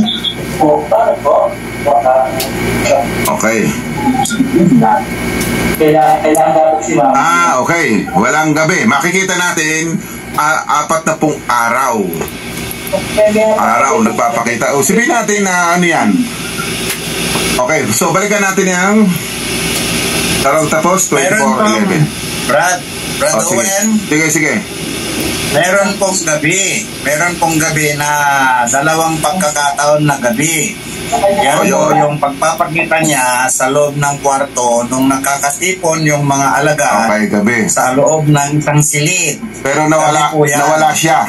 Okay. Okay. Walang gabi. Makikita natin 40 araw. Nagpapakita. Sabihin natin na ano yan. Okay. So, balikan natin yung tapos 24:11. Brad Owen. Sige. Meron pong gabi na 2 pagkakataon na gabi. Yan yung pagpapakita niya sa loob ng kwarto nung nakakatipon yung mga alaga gabi. Sa loob ng isang silid. Pero nawala siya.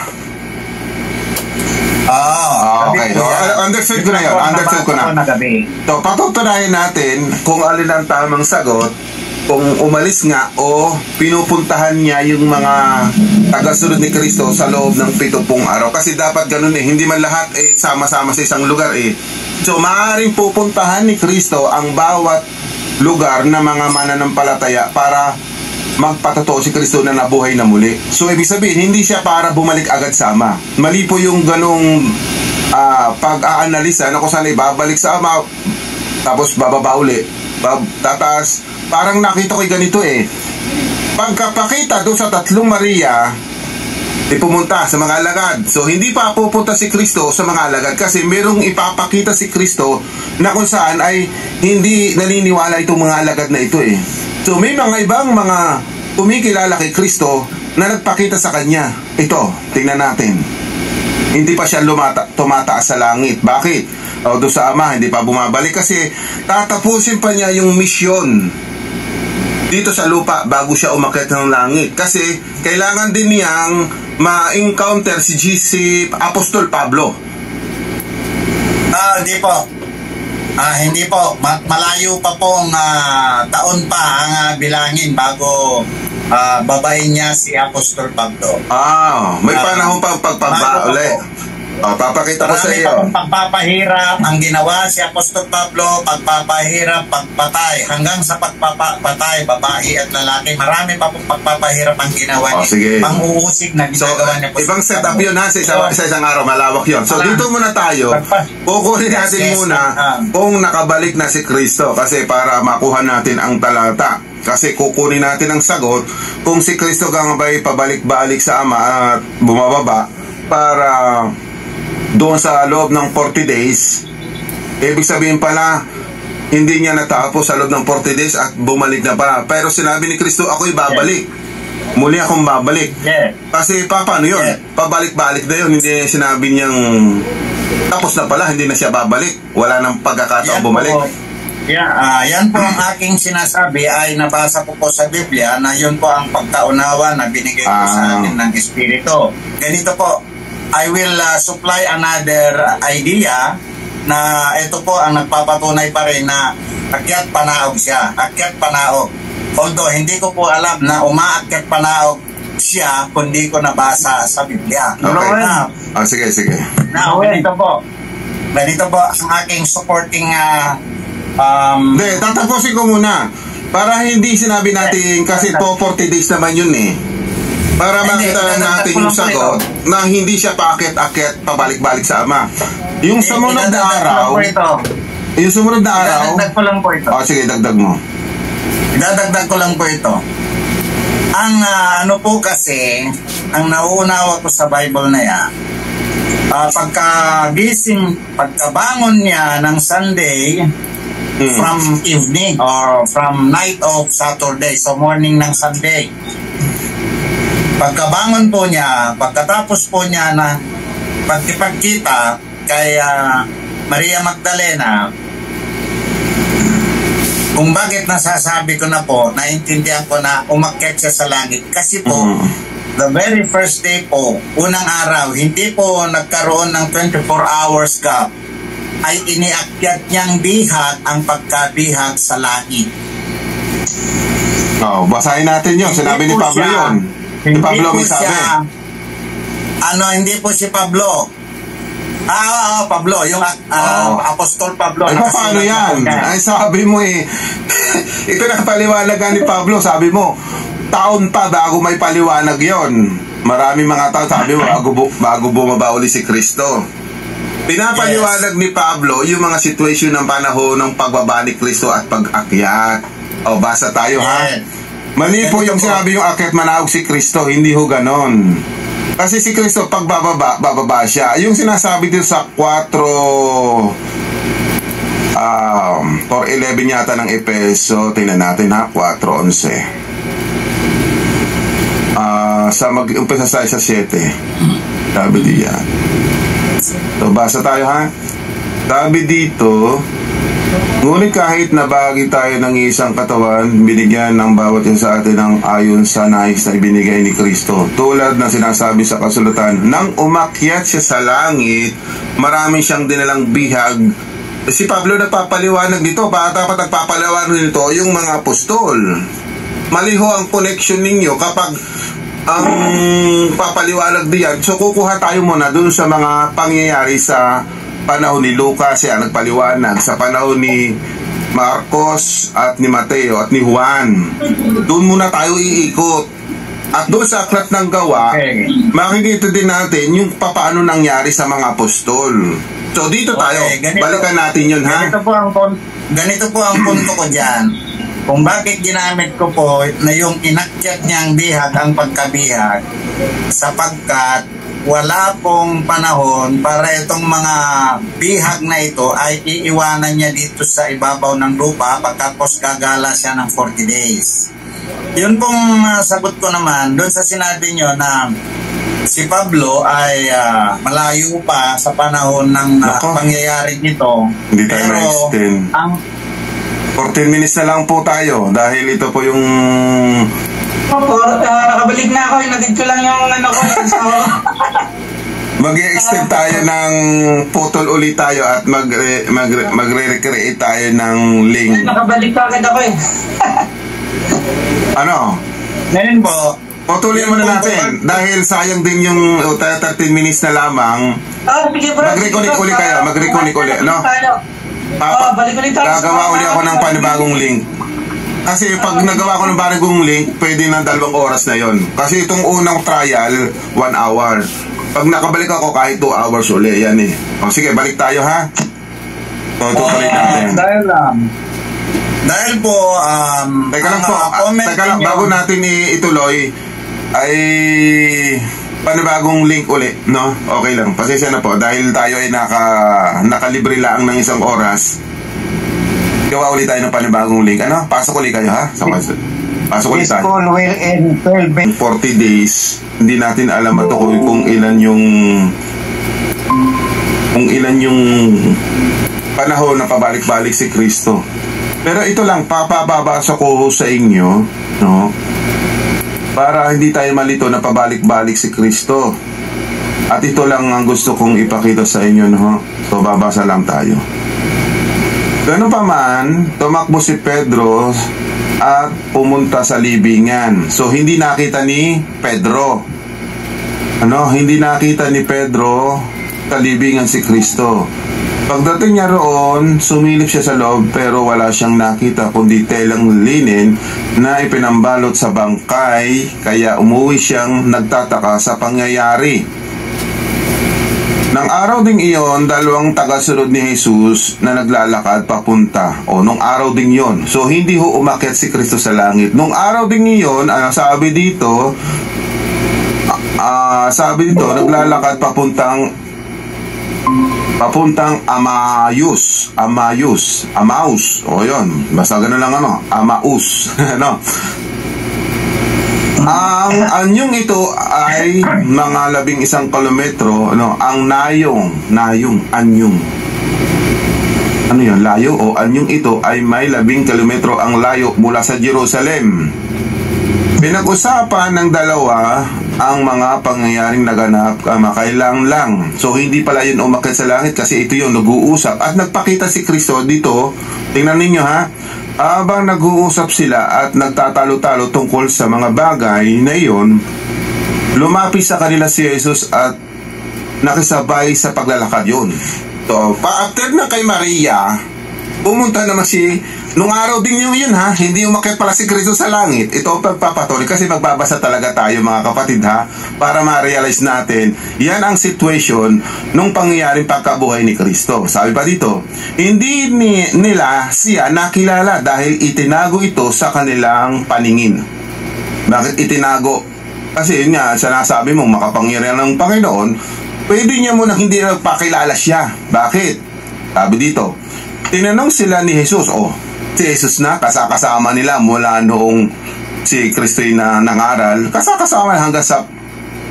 Okay. So, understood ko na yun. So, patutunayan natin kung alin ang tamang sagot, kung umalis nga o pinupuntahan niya yung mga tagasunod ni Kristo sa loob ng 70 araw. Kasi dapat ganun hindi man lahat sama-sama sa isang lugar So, maaaring pupuntahan ni Kristo ang bawat lugar na mga mananampalataya para magpatotoo si Kristo na nabuhay na muli. So ibig sabihin, hindi siya para bumalik agad sa Ama. Mali po yung ganong pag-aanalisa na kung saan ibabalik sa Ama tapos bababa uli, tataas. Parang nakita ko ganito pagkapakita doon sa tatlong Maria, pumunta sa mga alagad. So hindi pa pupunta si Kristo sa mga alagad kasi merong ipapakita si Kristo na kung saan ay hindi naniniwala itong mga alagad na ito So may mga ibang mga kumikilala kay Kristo na nagpakita sa kanya. Ito, tingnan natin. Hindi pa siya tumataas sa langit. Bakit? Doon sa Ama, hindi pa bumabalik kasi tatapusin pa niya yung misyon dito sa lupa bago siya umakyat ng langit. Kasi kailangan din niyang ma-encounter si Apostol Pablo. Hindi po. Hindi po. Malayo pa pong taon pa ang bilangin bago babain niya si Apostol Pablo. May panahon pang pagpaba ulit. Papakita ko sa iyo. Marami pa pagpapahirap ang ginawa si Apostol Pablo, pagpapahirap, pagpatay, hanggang sa pagpapatay, babae at lalaki. Marami pa pong pagpapahirap ang ginawa niya. Pang-uusig na ginagawa niya. Ibang setup yun sa isang araw, malawak yun. So dito muna tayo, kukunin natin muna kung nakabalik na si Kristo kasi para makuha natin ang talata. Kasi kukunin natin ang sagot kung si Kristo kang ba'y pabalik-balik sa Ama at bumababa para doon sa loob ng 40 days, ibig sabihin pala, hindi niya natapos sa loob ng 40 days at bumalik na pala. Pero sinabi ni Kristo, ako'y babalik. Muli akong babalik. Kasi paano yun? Pabalik-balik na yun. Hindi niya sinabi niyang tapos na pala, hindi na siya babalik. Wala nang pagkakataon bumalik. Yan po ang aking sinasabi ay nabasa ko po sa Biblia na yun po ang pagkaunawa na binigay ko sa akin ng Espiritu. Ganito po, I will supply another idea na ito po ang nagpapatunay pa rin na akyat panaog siya. Akyat panaog. Although hindi ko po alam na umaakyat panaog siya kundi ko nabasa sa Biblia. Okay. Sige. Now, ganito po ang aking supporting tatapusin ko muna para hindi sinabi natin kasi po 40 days naman yun para makita natin yung sagot na hindi siya paakyat-akyat pabalik-balik sa Ama. Yung sumunod na araw, idadagdag ko lang po ito. Sige, dagdag mo. Idadagdag ko lang po ito. Ang ano po kasi, ang nauunawa ko sa Bible na yan, pagkabangon niya ng Sunday, from evening or from night of Saturday, so morning ng Sunday. Pagkabangon po niya, pagkatapos po niya na pagkipagkita kay Maria Magdalena, kung bakit nasasabi ko na po, naintindihan ko na umakyat siya sa langit. Kasi po, the very first day po, unang araw, hindi po nagkaroon ng 24 hours gap, ay iniakyat niyang bihag ang pagkabihag sa langit. Basahin natin yun. Sinabi ni Pablo yun. Si Pablo may sabi. Hindi po si Pablo. Pablo, yung Apostol Pablo. Ay, paano yan? Ay, sabi mo ito na paliwanag ni Pablo. Sabi mo, taon pa bago may paliwanag yon. Maraming mga tao, sabi mo, bago bumaba uli si Kristo. Pinapaliwanag ni Pablo yung mga situation ng panahon ng pagbaba ni Kristo at pag-akyat. Basa tayo Mali po yung sinabi yung akyat manaog si Kristo, hindi ho ganon. Kasi si Kristo pag bababa siya. Yung sinasabi dito sa 4:11 yata ng Efeso, tingnan natin 4:11. Mag-umpisa sa 7. Sabi diyan. So basa tayo Sabi dito, ngunit kahit nabagi tayo ng isang katawan, binigyan ng bawat isa sa atin ng ayon sa nais na ibinigay ni Kristo. Tulad na sinasabi sa kasulatan, nang umakyat siya sa langit, marami siyang dinalang bihag. Si Pablo nagpapaliwanag dito, dapat nagpapaliwanag dito yung mga apostol. Maliho ang connection ninyo kapag ang papaliwanag diyan. So kukuha tayo muna dun sa mga pangyayari sa panahon ni Lucas, siya nagpaliwanag. Sa panahon ni Marcos at ni Mateo at ni Juan. Doon muna tayo iikot. At doon sa Aklat ng Gawa, Okay. makikita din natin yung papaano nangyari sa mga apostol. So dito tayo, Okay, ganito. balikan natin yun, ha? Ganito po ang punto ko dyan. Kung bakit ginamit ko po na yung inakyat niyang bihag ang pagkabihag, sapagkat wala pong panahon para itong mga bihag na ito ay iiwanan niya dito sa ibabaw ng lupa pagkatapos gagala siya ng 40 days. Yun pong sagot ko naman doon sa sinabi nyo na si Pablo ay malayo pa sa panahon ng Nako. pangyayari nito. Hindi tayo ma-extend. ang 14 minutes na lang po tayo dahil ito po yung Opo, nakabalik na ako. Inagad ko lang yung ano ko. mag-extend tayo ng putol ulit tayo at magre-recreate tayo ng link. Nakabalik ka agad ako eh. Ano? Ngayon po, Putulin muna natin dahil sayang din yung 13 minutes na lamang. Sige bro. Mag-reconnect ulit kayo, mag-reconnect ulit, no? Balik ulit tayo. Gagawa ulit ako ng panibagong link. Kasi pag nagawa ko ng bagong link, pwede ng 2 oras na yon. Kasi itong unang trial, 1 hour. Pag nakabalik ako, kahit 2 hours ulit. Yan eh. O sige, balik tayo, ha? Tutuloy natin. dahil po, Teka lang po, comment teka lang, ninyo- bago natin ituloy, ay panibagong link uli, no? Okay lang, pasensya na po. Dahil tayo ay nakalibre lang ng 1 oras, gawa ulit tayo ng panibagong link. Ano? Pasok ulit kayo, ha? Pasok ulit This tayo. call will end 12 minutes. 40 days, hindi natin alam at kung ilan yung panahon na pabalik-balik si Kristo. Pero ito lang, papababasa ko sa inyo, no? Para hindi tayo malito na pabalik-balik si Kristo. At ito lang ang gusto kong ipakita sa inyo, no? So, babasa lang tayo. Ganun pa man, tumakbo si Pedro at pumunta sa libingan. So, hindi nakita ni Pedro. Hindi nakita ni Pedro sa libingan si Kristo. Pagdating niya roon, sumilip siya sa loob pero wala siyang nakita kundi telang linen na ipinambalot sa bangkay, kaya umuwi siyang nagtataka sa pangyayari. Nang araw ding iyon, 2 tagasunod ni Jesus na naglalakad papunta. Nung araw ding iyon. So, hindi umakyat si Kristo sa langit. Nung araw ding iyon, sabi dito, naglalakad papuntang Amaus. Yun. Basta ganun lang Amaus. Ang anyong ito ay mga 11 kilometro, ang anyong. Ano yun? Layo o anyong ito ay may 11 kilometro ang layo mula sa Jerusalem. Pinag-usapan ng dalawa ang mga pangyayaring naganap kamakailan lang. So, hindi pala yun umakyat sa langit kasi ito yung nag-uusap. At nagpakita si Kristo dito. Tingnan ninyo, ha? Habang nag-uusap sila at nagtatalo-talo tungkol sa mga bagay na iyon, lumapit sa kanila si Jesus at nakisabay sa paglalakad yun. So, after na kay Maria, pumunta naman nung araw din yun, ha? Hindi umakyat pala si Kristo sa langit. Ito ang pagpapatuloy kasi magbabasa talaga tayo, mga kapatid, ha? Para ma-realize natin, yan ang situation nung pangyayaring pagkabuhay ni Kristo. Sabi pa dito, hindi nila siya nakilala dahil itinago ito sa kanilang paningin. Bakit itinago? Kasi yun nga, sinasabi mong makapangyarihan ng Panginoon, pwede niya munang hindi nagpakilala siya. Bakit? Sabi dito, tinanong sila ni Jesus, si Jesus na, kasama nila mula noong si Kristo na nangaral, kasama hanggang sa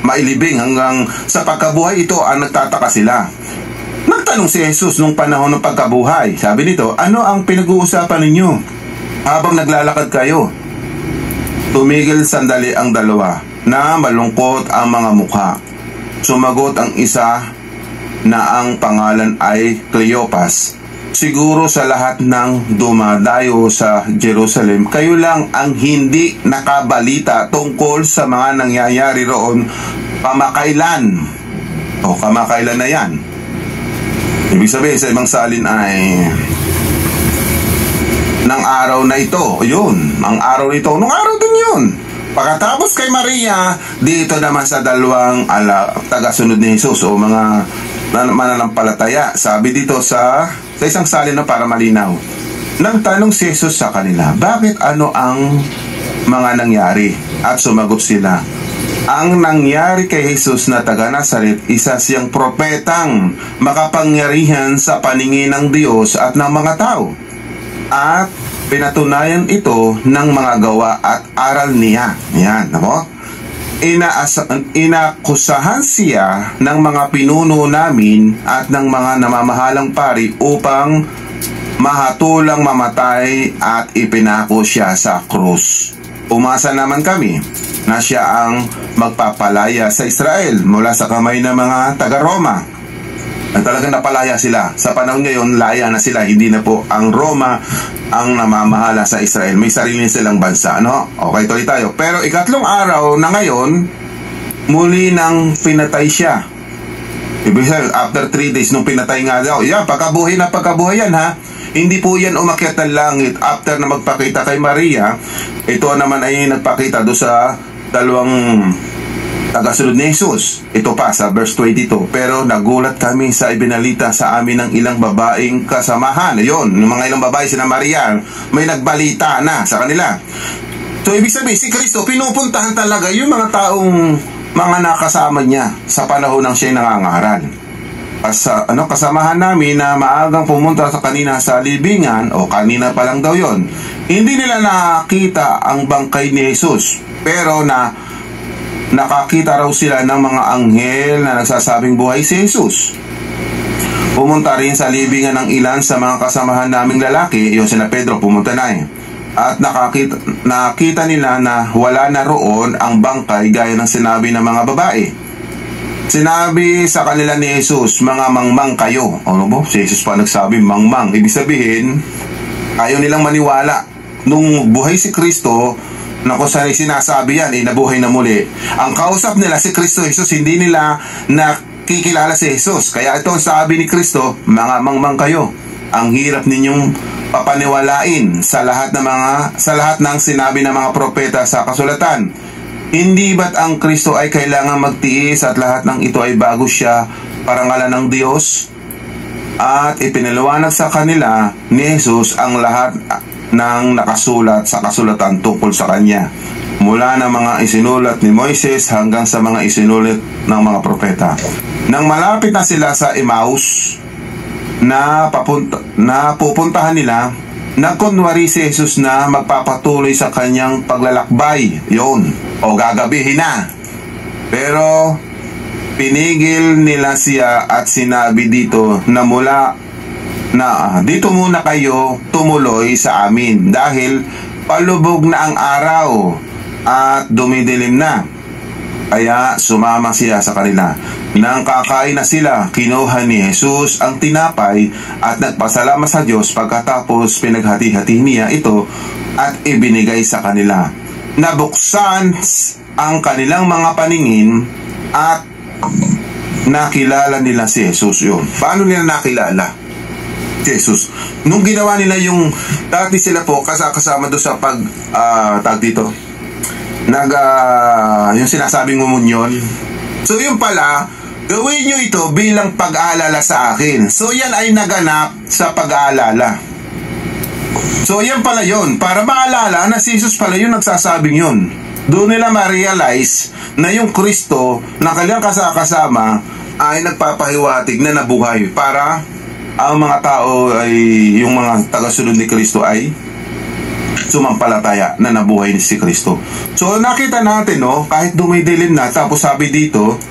mailibing, hanggang sa pagkabuhay, ito ang nagtataka sila. Nagtanong si Jesus nung panahon ng pagkabuhay, sabi nito, ano ang pinag-uusapan ninyo habang naglalakad kayo? Tumigil sandali ang dalawa na malungkot ang mga mukha. Sumagot ang isa na ang pangalan ay Cleopas. Siguro sa lahat ng dumadayo sa Jerusalem, kayo lang ang hindi nakabalita tungkol sa mga nangyayari roon kamakailan. Kamakailan na yan. Ibig sabihin sa ibang salin ay ng araw na ito. Yun, ang araw ito. Nung araw din yun. Pagkatapos kay Maria, dito naman sa dalawang tagasunod ni Jesus o mga mananampalataya. Sabi dito sa isang salin para malinaw. Nagtanong si Jesus sa kanila, bakit ano ang mga nangyari? At sumagot sila, ang nangyari kay Jesus na taga Nazaret, isa siyang propetang makapangyarihan sa paningin ng Diyos at ng mga tao. At pinatunayan ito ng mga gawa at aral niya. Yan, no? Inakusahan siya ng mga pinuno namin at ng mga namamahalang pari upang mahatulang mamatay at ipinako siya sa krus. Umasa naman kami na siya ang magpapalaya sa Israel mula sa kamay ng mga taga-Roma. At talagang napalaya sila. Sa panahon ngayon, laya na sila. Hindi na po ang Roma ang namamahala sa Israel. May sarili silang bansa, no? Okay, tuloy tayo. Pero ikatlong araw na ngayon, muli nang pinatay siya. Ibig sabihin, after 3 days, nung pinatay nga daw, pagkabuhay na pagkabuhay yan, ha? Hindi po yan umakyat ng langit after na magpakita kay Maria. Ito naman ay nagpakita do sa dalawang tagasunod ni Jesus. Ito pa sa verse 22. Pero nagulat kami sa ibinalita sa amin ng ilang babaeng kasamahan. Ayun, yung mga ilang babae sina Maria, may nagbalita na sa kanila. So ibig sabihin, si Kristo pinupuntahan talaga yung mga taong mga nakasama niya sa panahon ng siya'y nangangaral. Kasamahan namin na maagang pumunta sa kanina sa libingan, o kanina pa lang daw yon. Hindi nila nakita ang bangkay ni Jesus, pero nakakita raw sila ng mga anghel na nagsasabing buhay si Jesus. Pumunta rin sa libingan ng ilan sa mga kasamahan naming lalaki, yung sina Pedro, pumunta na at nakita nila na wala na roon ang bangkay gaya ng sinabi ng mga babae. Sinabi sa kanila ni Jesus, mga mangmang kayo. Ano ba? Si Jesus pa nagsabi, mangmang. Ibig sabihin, ayaw nilang maniwala. Nung buhay si Kristo, na kung saan sinasabi yan, nabuhay na muli. Ang kausap nila si Kristo Jesus, hindi nila nakikilala si Jesus. Kaya ito sabi ni Kristo, mga mangmang kayo. Ang hirap ninyong papaniwalain sa lahat ng sinabi ng mga propeta sa kasulatan. Hindi ba't ang Kristo ay kailangan magtiis at lahat ng ito ay bago siya parangalan ng Diyos? At ipinaliwanag sa kanila ni Jesus ang lahat ng nakasulat sa kasulatan tungkol sa kanya, mula ng mga isinulat ni Moises hanggang sa mga isinulat ng mga propeta. Nang malapit na sila sa Emmaus na pupuntahan nila, nagkunwari si Jesus na magpapatuloy sa kanyang paglalakbay. Yun, o gagabihin na. Pero pinigil nila siya at sinabi dito na dito muna kayo tumuloy sa amin dahil palubog na ang araw at dumidilim na. Kaya sumama siya sa kanila. Nang kakain na sila, kinuha ni Jesus ang tinapay at nagpasalamat sa Diyos. Pagkatapos pinaghati-hati niya ito at ibinigay sa kanila. Nabuksan ang kanilang mga paningin at nakilala nila si Jesus. Yun. Paano nila nakilala si Jesus? Nung ginawa nila yung dati sila po kasama doon sa yung sinasabing ngumunyon. So yun pala, gawin nyo ito bilang pag-aalala sa akin. So yan ay naganap sa pag-aalala. So yan pala yun, para maalala na si Jesus pala yung nagsasabing yun. Doon nila ma-realize na yung Kristo na kanyang kasama ay nagpapahiwatig na nabuhay para ang mga tao ay, yung mga tagasunod ni Kristo ay sumampalataya na nabuhay ni si Kristo. So nakita natin, no, kahit dumidilim na, tapos sabi dito,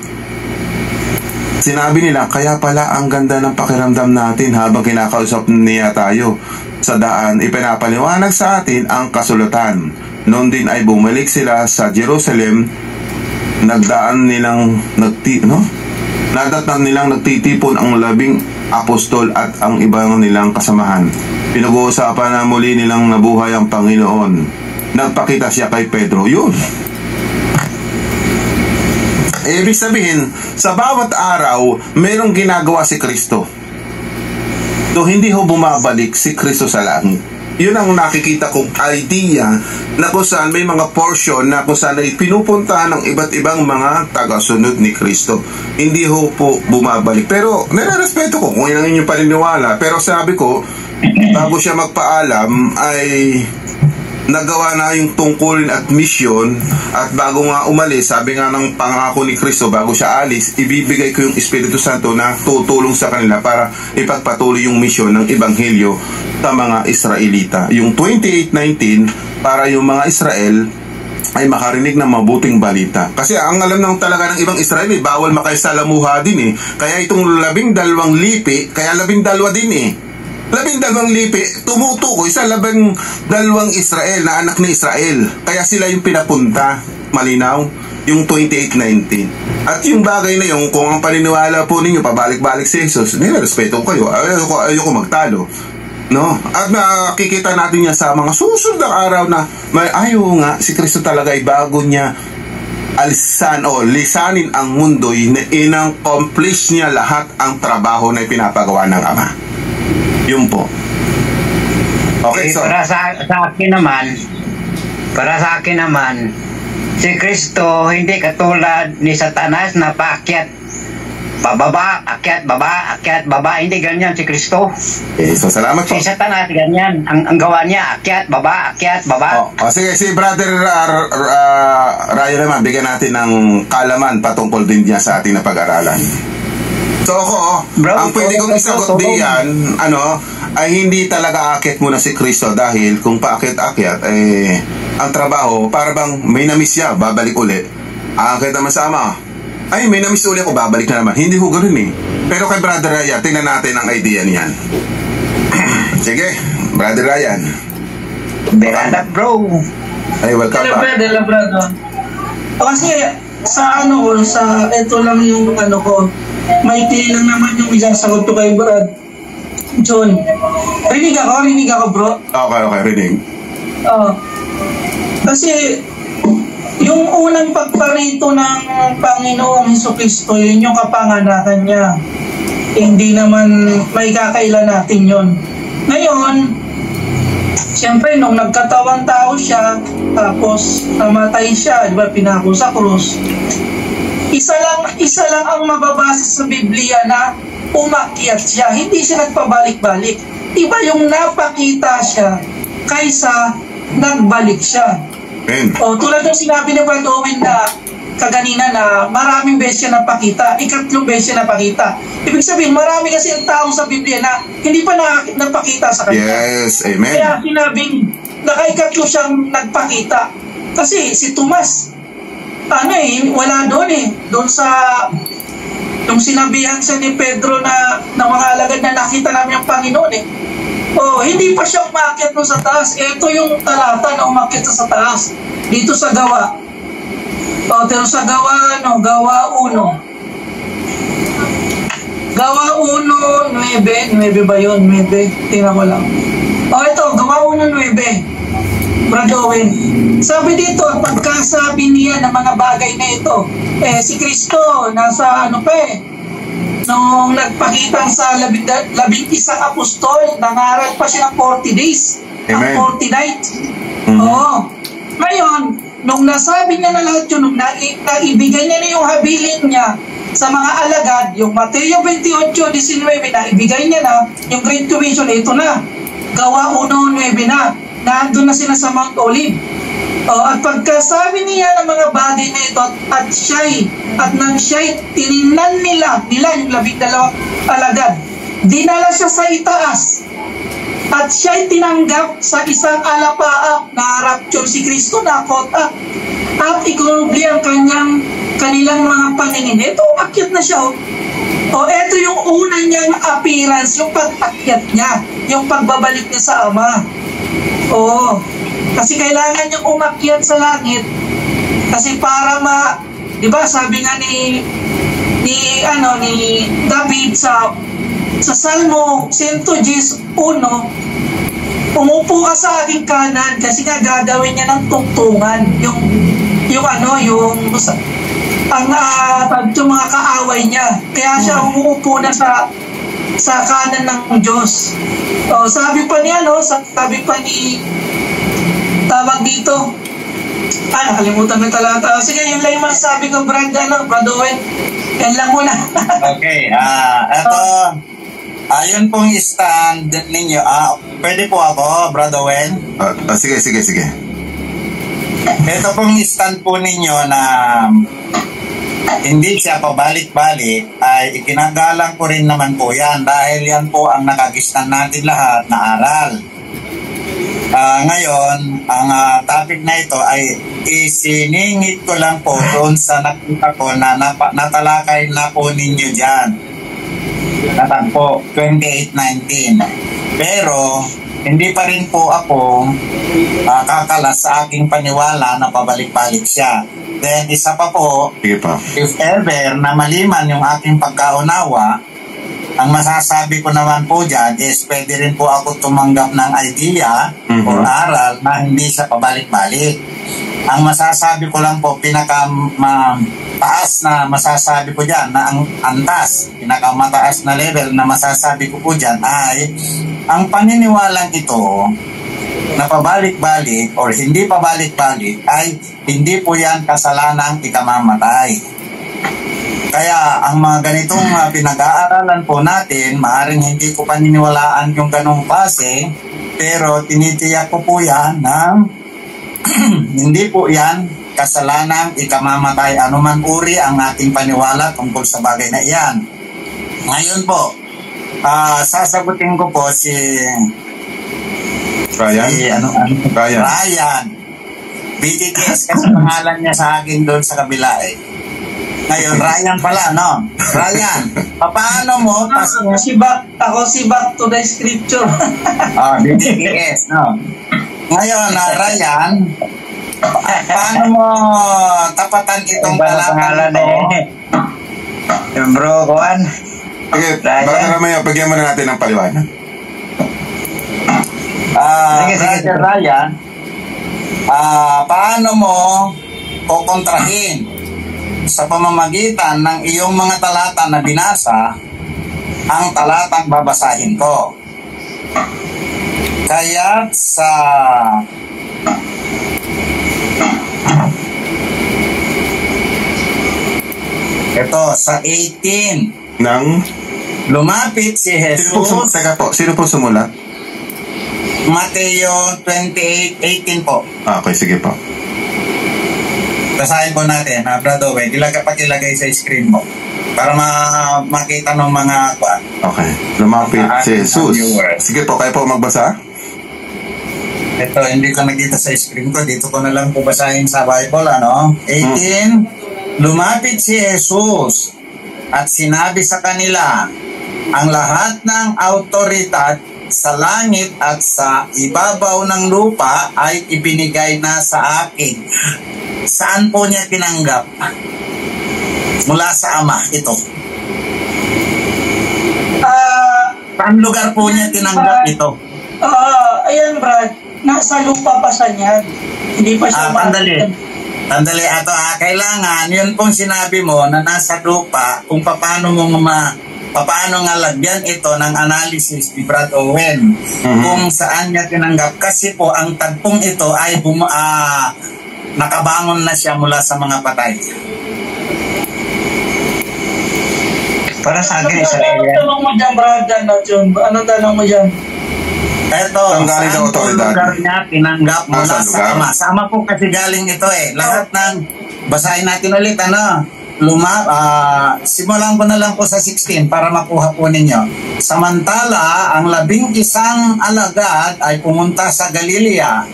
sinabi nila, kaya pala ang ganda ng pakiramdam natin habang kinakausap niya tayo sa daan. Ipinapaliwanag sa atin ang kasulatan. Noon din ay bumalik sila sa Jerusalem. Nadatnan nilang nagtitipon ang 10 apostol at ang ibang nilang kasamahan. Pinag-uusapan na muli nilang nabuhay ang Panginoon. Nagpakita siya kay Pedro. Yun. Ibig sabihin, sa bawat araw, mayroong ginagawa si Kristo. So, hindi ho bumabalik si Kristo sa langit. Yun ang nakikita kong idea na kung saan may mga portion na kung saan ay pinupuntahan ng iba't ibang mga tagasunod ni Kristo. Hindi ho po bumabalik. Pero nire-respeto ko kung yun ang inyong paniniwala. Pero sabi ko, bago siya magpaalam ay nagawa na yung tungkulin at misyon, at bago nga umalis, sabi nga ng pangako ni Kristo, bago siya alis, ibibigay ko yung Espiritu Santo na tutulong sa kanila para ipagpatuloy yung misyon ng Ebanghelyo sa mga Israelita. Yung 28:19, para yung mga Israel ay makarinig ng mabuting balita. Kasi ang alam ng talaga ng ibang Israel, bawal makaisalamuha din Kaya itong 12 lipi, kaya 12 din 12 lipi, tumutukoy sa 12 Israel na anak ni Israel. Kaya sila yung pinapunta. Malinaw? Yung 28:19. At yung bagay na yung, kung ang paniniwala po ninyo, pabalik-balik si Jesus, nilarespeto ko kayo. Ayoko magtalo. No? At nakikita natin yan sa mga susunod na araw na ayaw nga, si Kristo talaga ay bago niya alisan o lisanin ang mundo, in-accomplish niya lahat ang trabaho na pinapagawa ng Ama. Yun po. Okay, so para sa akin naman, si Kristo hindi katulad ni Satanas na paakyat pababa, akyat baba, hindi ganyan si Kristo. Okay, so salamat po. Si Satanas ganyan, ang gawa niya akyat baba. Sige, si Brother Ryan naman, bigyan natin ng kalaman patungkol din niya sa ating napag-aralan. So ako, ang pwede kong isagot diyan, ay hindi talaga aakyat muna si Kristo, dahil kung paakyat-akyat, ang trabaho, para bang may namiss siya, babalik uli. Aakyat naman sa Ama, ay may namiss uli ako, babalik na naman. Hindi ho ganun Pero kay Brother Ryan, tingnan natin ang idea niyan. Sige, Brother Ryan. Berada bro. Ay, welcome back. Brother. Kasi sa ito lang yung ko, maikli lang naman yung isasagot ko kay Brad John. Rinig ako bro. Okay, rinig. Kasi yung unang pagparito ng Panginoong Jesucristo, yun yung kapanganakan niya. Hindi naman may kakailan natin yun. Ngayon, siyempre nung nagkatawang tao siya, tapos namatay siya, di ba, pinako sa krus. Isa lang ang mababasa sa Biblia na umakyat siya, hindi siya nagpabalik-balik. Iba yung napakita siya kaysa nagbalik siya. Tulad ng sinabi ni Brad Owen na kaganina na maraming beses siya napakita, ikatlong beses siya napakita. Ibig sabihin, marami kasi ang tao sa Biblia na hindi pa napakita sa kanya. Yes, amen. Kaya sinabing nakaikatlo siyang nagpakita. Kasi si Tomas, wala doon doon sa yung sinabihan siya ni Pedro na mga alagad na nakita namin ang Panginoon hindi pa siya umakyat no sa taas. Ito yung talata na umakyat sa taas dito sa Gawa. Pero sa Gawa 1. Gawa 1:9 ba yun? 9, tingnan ko lang. Ito, Gawa 1:9. Brad Owen. Sabi dito, pagkasabi niya ng mga bagay na ito, si Kristo, nasa nung nagpakita sa 11 apostol, nangaral pa siya ng 40 days, ng 40 nights. Ngayon, nung nasabi niya na lahat yun, nung naibigay niya na yung habilin niya sa mga alagad, yung Mateo 28:19, naibigay niya na, yung Great Commission, ito na, Gawa 1:9 na, nandun na sila sa Mount Olive. At pagkasabi niya ng mga bagay na ito, at nang siya'y tiningnan nila yung 12 alagad, dinala siya sa itaas, at siya'y tinanggap sa isang alapaap na rapture si Kristo na kota, at ikunubli ang kanilang mga paningin. Ito, umakyat na siya. Ito yung una niyang appearance, yung pag-akyat niya, yung pagbabalik niya sa Ama. Kasi kailangan niyang umakyat sa langit, kasi para di ba sabi nga ni David sa Salmo 110:1, umupo ka sa aking kanan kasi nga gagawin niya ng tungtungan yung mga kaaway niya. Kaya siya umuupo na sa sa kanan ng Diyos. Sabi pa niya, sabi pa ni tawag dito. Nakalimutan ng talata. Sige, yun lang yung masasabi ko, Brad Owen. Yan lang muna. Okay, ito, yun pong stand ninyo. Pwede po ako, Brad Owen? Sige. Ito pong stand po ninyo na hindi siya pabalik-balik, ay ikinagalang ko rin naman po yan dahil yan po ang nakagistan natin lahat na aral. Ngayon, ang topic na ito ay isiningit ko lang po doon sa nakita ko na natalakay na po ninyo dyan. Natampo, 28:19. Pero, hindi pa rin po ako kakalas sa aking paniwala na pabalik-balik siya. Then, isa pa po, if ever na maliman yung aking pagkaunawa, ang masasabi ko naman po dyan is pwede rin po ako tumanggap ng idea o aral na hindi siya pabalik-balik. Ang masasabi ko lang po, taas na masasabi ko dyan, na ang antas, pinakamataas na level na masasabi ko po dyan ay ang paniniwalang ito na pabalik-balik or hindi pabalik-balik ay hindi po yan kasalanang ikamamatay. Kaya ang mga ganitong pinag-aaralan po natin, maaaring hindi ko paniniwalaan yung ganong klase, pero tinitiyak ko po yan na hindi po yan kasalanang ikamamatay anuman uri ang ating paniwala tungkol sa bagay na iyan. Ngayon po, sasagutin ko po si Ryan. Ryan. BTKS kasi pangalan niya sa akin doon sa kabila eh. Ngayon, Ryan pala, no? Ryan, paano mo? Ako si back to the scripture. BTKS, no? Ngayon, Ryan, paano mo tapatan itong pangalan ito? Bro, Juan. Okay, baka naman pagyan mo na natin ng paliwanag. Sige. Ryan, paano mo kukontrahin sa pamamagitan ng iyong mga talata na binasa ang talatang babasahin ko? Kaya sa ito, sa 18 ng lumapit si Jesus. Sino po sumulat? Mateo 28:18 po. Okay, sige po. Basahin po natin, Brad Owen. Pakilagay sa screen mo para makita ng mga kuan. Okay. Lumapit si Jesus. Sige po, kayo po magbasa. Ito, hindi ko nakita sa screen ko. Dito ko na lang po basahin sa Bible, 18. Lumapit si Jesus at sinabi sa kanila, ang lahat ng autoridad sa langit at sa ibabaw ng lupa ay ibinigay na sa akin. Saan po niya tinanggap? Mula sa Ama ito. Saan lugar po niya tinanggap ito? Ayan, Brad. Nasa lupa pa siya niyan. Hindi pa siya Tandali ato. Kailangan, yun pong sinabi mo na nasa lupa, kung paano nga lagyan ito ng analysis ni Brad Owen kung saan niya tinanggap. Kasi po, ang tagpong ito ay nakabangon na siya mula sa mga patay. Para sa akin, Anong tanong mo dyan, Brad? Anong tanong mo dyan? Eto, saan po lugar niya tinanggap mula sa Ama? Sa Ama po kasi galing ito eh. Lahat ng, basahin natin ulit, simulan ko na lang po sa 16 para makuha po ninyo. Samantala, ang 11 alagad ay pumunta sa Galilea.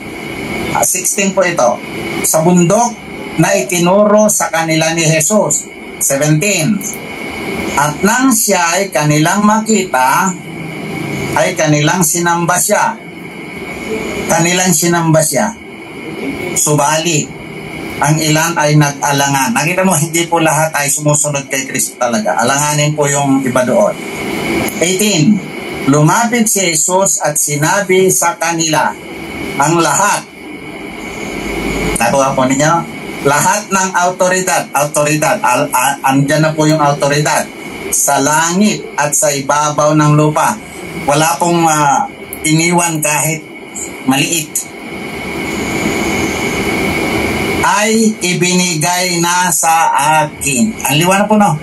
16 po ito. Sa bundok na itinuro sa kanila ni Jesus. 17. At nang siya ay kanilang makita, ay kanilang sinamba siya. Subalit, ang ilan ay nag-alangan. Nakita mo, hindi po lahat ay sumusunod kay Kristo talaga. Alanganin po yung iba doon. 18. Lumapit si Jesus at sinabi sa kanila, ang lahat. Nakuha po ninyo? Lahat ng autoridad. Andyan na po yung autoridad. sa langit at sa ibabaw ng lupa. Wala pong iniwan kahit maliit. Ay ibinigay na sa akin. Ang liwanag po, no?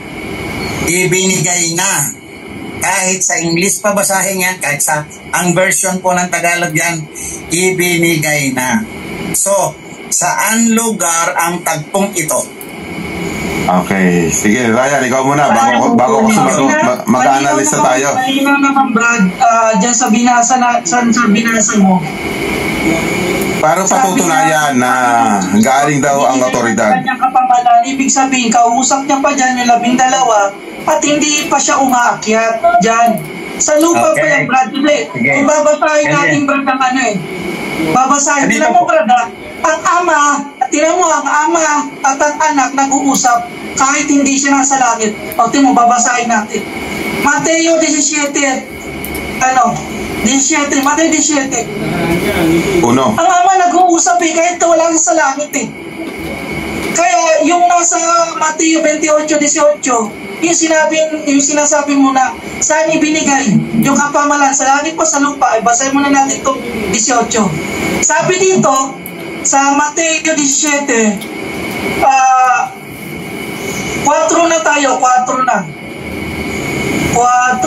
Ibinigay na. Kahit sa English pa basahin yan, kahit sa ang version po ng Tagalog yan, ibinigay na. So, saan lugar ang tagpong ito? Okay. Sige, Ryan, ikaw muna. Bago ko sumagot, mag-analyze na tayo. Malinaw naman, Brad, dyan sa binasa mo. Para patutunayan na galing daw ang otoridad. Kanyang kapamalan, ibig sabihin, kausap niya pa dyan yung 12 at hindi pa siya umaakyat dyan. Sa lupa pa yan, Brad. Kung babasahin natin, Brad, ang ano eh. Babasahin. Tinan mo, Brad, ang ama at ang anak nag-uusap kahit hindi siya nasa langit. O, tinan mo, babasahin natin. Mateo 17, Mateo 17. Uno. Ang ama nag-uusap kahit wala sa langit eh. Kaya yung nasa Mateo 28:18, yung sinasabi mo na saan ibinigay yung kapamalan sa langit pa sa lupa, ay basahin muna natin itong 18. Sabi dito sa Mateo 17, 4 na tayo, 4 na. 5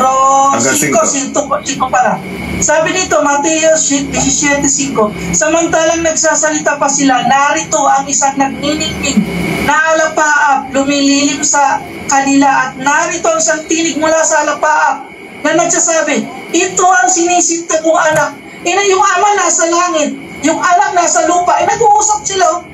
pala. Sabi dito, Mateo 17:5, samantalang nagsasalita pa sila, narito ang isang nagniningning na alapaap, lumililim sa kanila, at narito ang isang tinig mula sa alapaap na nagsasabi, ito ang sinisintag kong anak. Yung ama nasa langit, yung anak nasa lupa, nag-uusap sila.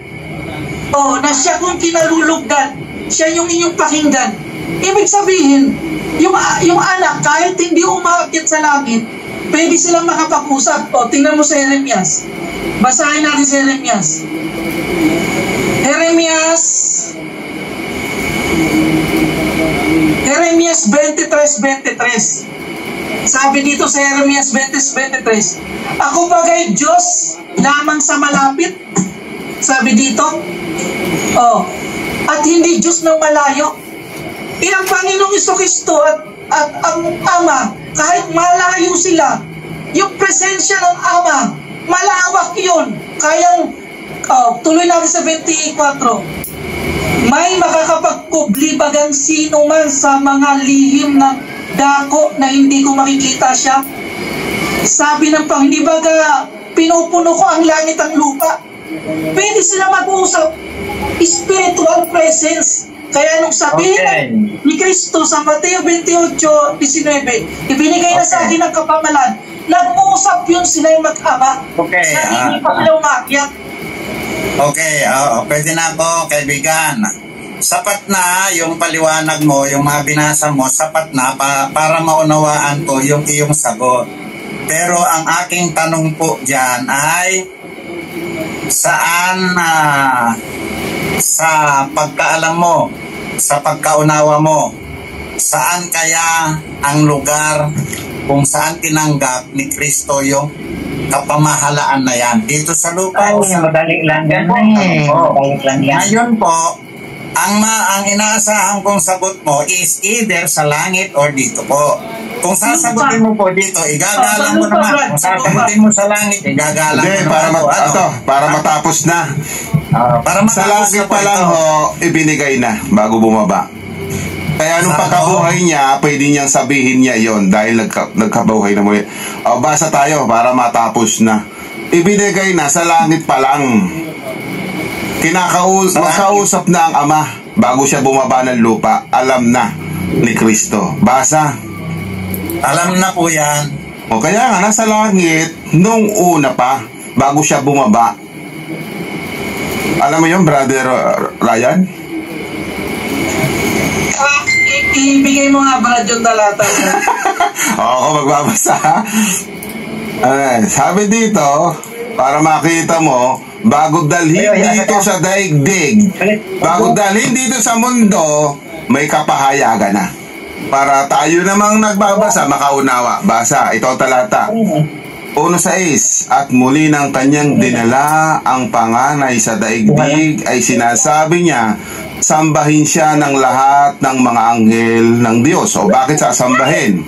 Na siya kung kinalulugdan, siya yung inyong pakinggan. Ibig sabihin, yung anak, kahit hindi umakyat sa langit, pwede silang makapag-usap. Tingnan mo sa Jeremias. Basahin natin sa Jeremias. Jeremias 23:23. Sabi dito sa Jeremias 20:23, ako bagay Diyos lamang sa malapit. Sabi dito. At hindi Diyos ng malayo. Ang Panginoong Jesucristo at ang Ama, kahit malayo sila, yung presensya ng Ama, malawak yun. Kayang, tuloy natin sa 28:4, may makakapagkublibagang sino man sa mga lihim ng dako na hindi ko makikita siya. Sabi ng Panginoon, hindi baga pinupuno ko ang langit at lupa. Pwede sila mag-usap. Spiritual presence. Kaya nung sabihin ni Kristo sa Mateo 28:19, ibinigay na sa akin ang kapamalan, nag-uusap yun sila yung mag-ama. Na hindi pa sila umakyat. Pwede na ako, kaibigan. Sapat na yung paliwanag mo, yung mga binasa mo, sapat na para maunawaan ko yung iyong sagot. Pero ang aking tanong po dyan ay, saan sa pagkaalam mo, sa pagkaunawa mo, saan kaya ang lugar kung saan tinanggap ni Kristo yung kapamahalaan na yan? Dito sa lupa. Madali lang yan eh. Ngayon po, ang inaasahan kong sagot mo is either sa langit or dito po. Kung sasagutin mo po dito, igagalang mo naman. Kung sasagutin mo sa langit, igagalang mo naman. Para matapos na. Sa langit pa lang ibinigay na bago bumaba. Kaya nung pagkabuhay niya, pwede niyang sabihin niya yon dahil nagkabuhay na muli. Basa tayo para matapos na. Ibinigay na sa langit pa lang. Magkausap na ang Ama bago siya bumaba ng lupa. Alam na ni Kristo. Basa. Alam na po yan. Kaya nga nasa langit nung una pa bago siya bumaba. Alam mo yun, Brother Ryan? Ibigay mo nga, Brad, yung talata. Ako magbabasa. Sabi dito, para makita mo, bago dalhin dito sa daigdig, bago dalhin dito sa mundo, may kapahayagan na. Para tayo namang nagbabasa, makaunawa. Basa, ito ang talata. 1:6, at muli ng kanyang dinala ang panganay sa daigdig, ay sinasabi niya, sambahin siya ng lahat ng mga anghel ng Diyos. O bakit sasambahin?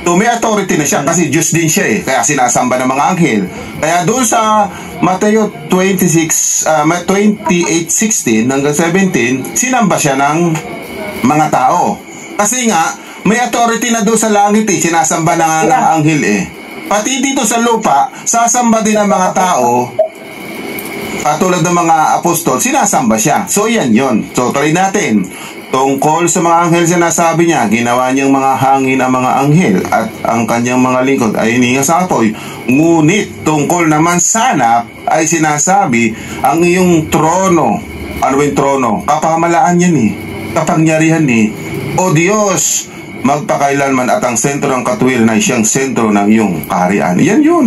So may authority na siya kasi Diyos din siya eh. Kaya sinasamba ng mga anghel. Kaya doon sa Mateo 28:16 hanggang 17, sinamba siya ng mga tao. Kasi nga, may authority na doon sa langit eh. Sinasamba na nga ng anghel eh. Pati dito sa lupa, sasamba din ng mga tao. Katulad ng mga apostol, sinasamba siya. So, yan yun. So, try natin. Tungkol sa mga anghel, sinasabi niya, ginawa niyang mga hangin ang mga anghel at ang kanyang mga lingkod ay hininga sa apoy. Ngunit, tungkol naman sa anak, ay sinasabi, ang iyong trono. Ano yung trono? Kapamalaan yan eh. Kapangyarihan eh. O Diyos, magpakailanman at ang sentro ng katuwiran ay siyang sentro ng iyong kaharian. Yan yun.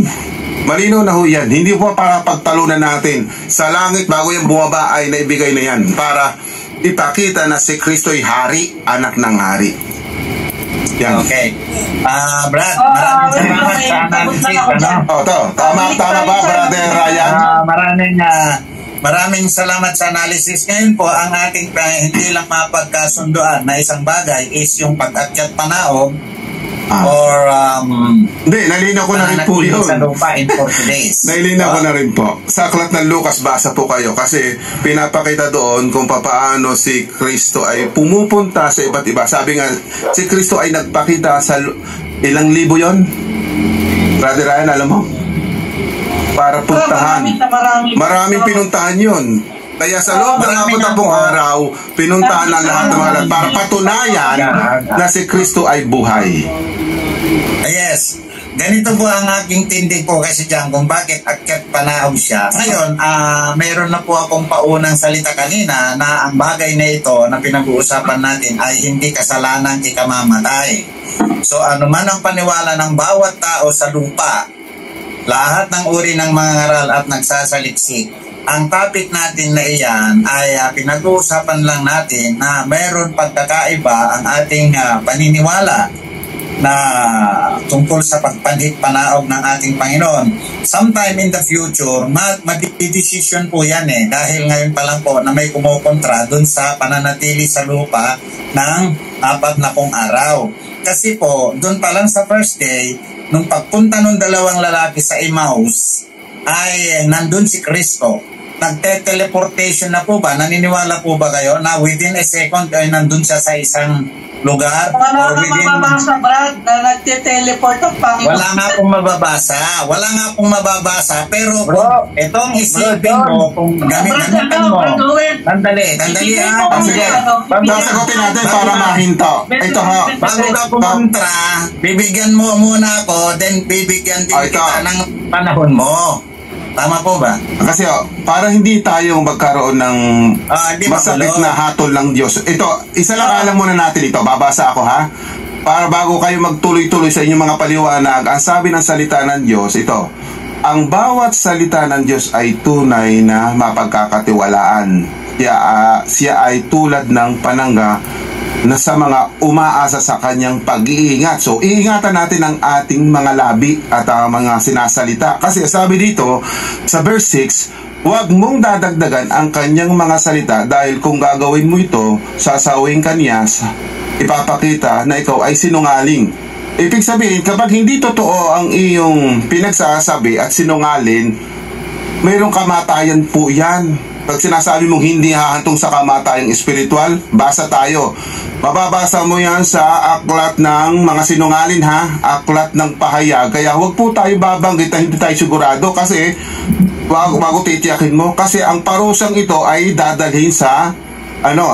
Malinaw na ho yan. Hindi po para pagtalunan natin. Sa langit, bago yung bumaba ay naibigay na yan para ipakita na si Kristo'y hari, anak ng hari. Yan. Okay. Brad, maraming salamat sa analysis. Tama ba, Brother Ryan? Maraming salamat sa analysis. Ngayon po, ang ating hindi lang mapagkasunduan na isang bagay is yung pag-akyat panaog or hindi, nalinaw ko na rin po yun. Sa lupa in 40 days. Nalinaw ko na rin po. Sa aklat ng Lucas, basa po kayo kasi pinapakita doon kung paano si Kristo ay pumupunta sa iba't iba. Sabi nga, si Kristo ay nagpakita sa ilang libo yon. Brother Ryan, alam mo? Para puntahan. Maraming pinuntahan yun. Kaya sa loob ng 40 araw, pinuntahan ng lahat ng mga lahat para patunayan na si Kristo ay buhay. Yes. Ganito po ang aking tindig po kasi dyan kung bakit akyat panaog siya. Ngayon, mayroon na po akong paunang salita kanina na ang bagay na ito na pinag-uusapan natin ay hindi kasalanan ikamamatay. So ano man ang paniwala ng bawat tao sa lupa, lahat ng uri ng mga ngaral at nagsasaliksik, ang topic natin na iyan ay pinag-uusapan lang natin na mayroon pagkakaiba ang ating paniniwala na tungkol sa pagpanhik panaog ng ating Panginoon. Sometime in the future, madidesisyon po yan eh. Dahil ngayon pa lang po na may kumukontra dun sa pananatili sa lupa ng 40 araw. Kasi po, dun pa lang sa first day, nung pagpunta ng dalawang lalaki sa Emmaus, ay nandun si Kristo. Nagte-teleportation na po ba? Naniniwala po ba kayo na within a second ay nandun siya sa isang lugar? Wala nga mababasa, Brad, na nagte-teleport ang Panginoon. Wala nga pong mababasa. Pero bro, itong isipin mo, kung gamitin mo. Tandali Sige, sasagutin natin para mahinto. Ito ha. Bago ka pumuntra, bibigyan mo muna ako, then bibigyan din kita ng panahon mo. Tama po ba? Kasi para hindi tayo magkaroon ng masakit na hatol ng Diyos. Ito, isa lang alam muna natin ito. Babasa ako ha. Para bago kayo magtuloy-tuloy sa inyong mga paliwanag, ang sabi ng salita ng Diyos, ito. Ang bawat salita ng Diyos ay tunay na mapagkakatiwalaan. Siya ay tulad ng panangga na sa mga umaasa sa kanyang pag-iingat. So, iingatan natin ang ating mga labi at mga sinasalita. Kasi sabi dito, sa verse 6, huwag mong dadagdagan ang kanyang mga salita dahil kung gagawin mo ito, sasawing kanya, ipapakita na ikaw ay sinungaling. Ibig sabihin, kapag hindi totoo ang iyong pinagsasabi at sinungalin, mayroong kamatayan po yan. Pag sinasabi mong hindi hahantong sa kamatayang espiritual, basa tayo. Mababasa mo yan sa aklat ng mga sinungalin ha, aklat ng pahayag. Kaya huwag po tayo babanggit na hindi tayo sigurado kasi bago titiyakin mo. Kasi ang parusang ito ay dadalhin sa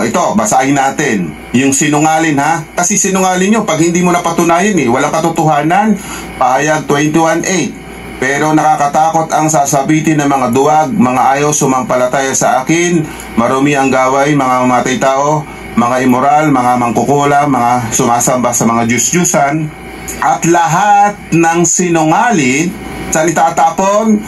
ito, basahin natin. Yung sinungalin ha, kasi sinungalin nyo pag hindi mo napatunayan walang katotohanan. Pahayag 21:8. Pero nakakatakot ang sasabitin ng mga duwag, mga ayaw sumampalataya sa akin, marumi ang gaway, mga mamatay tao, mga immoral, mga mangkukula, mga sumasamba sa mga Diyos-Diyusan, at lahat ng sinungaling, salita tapon,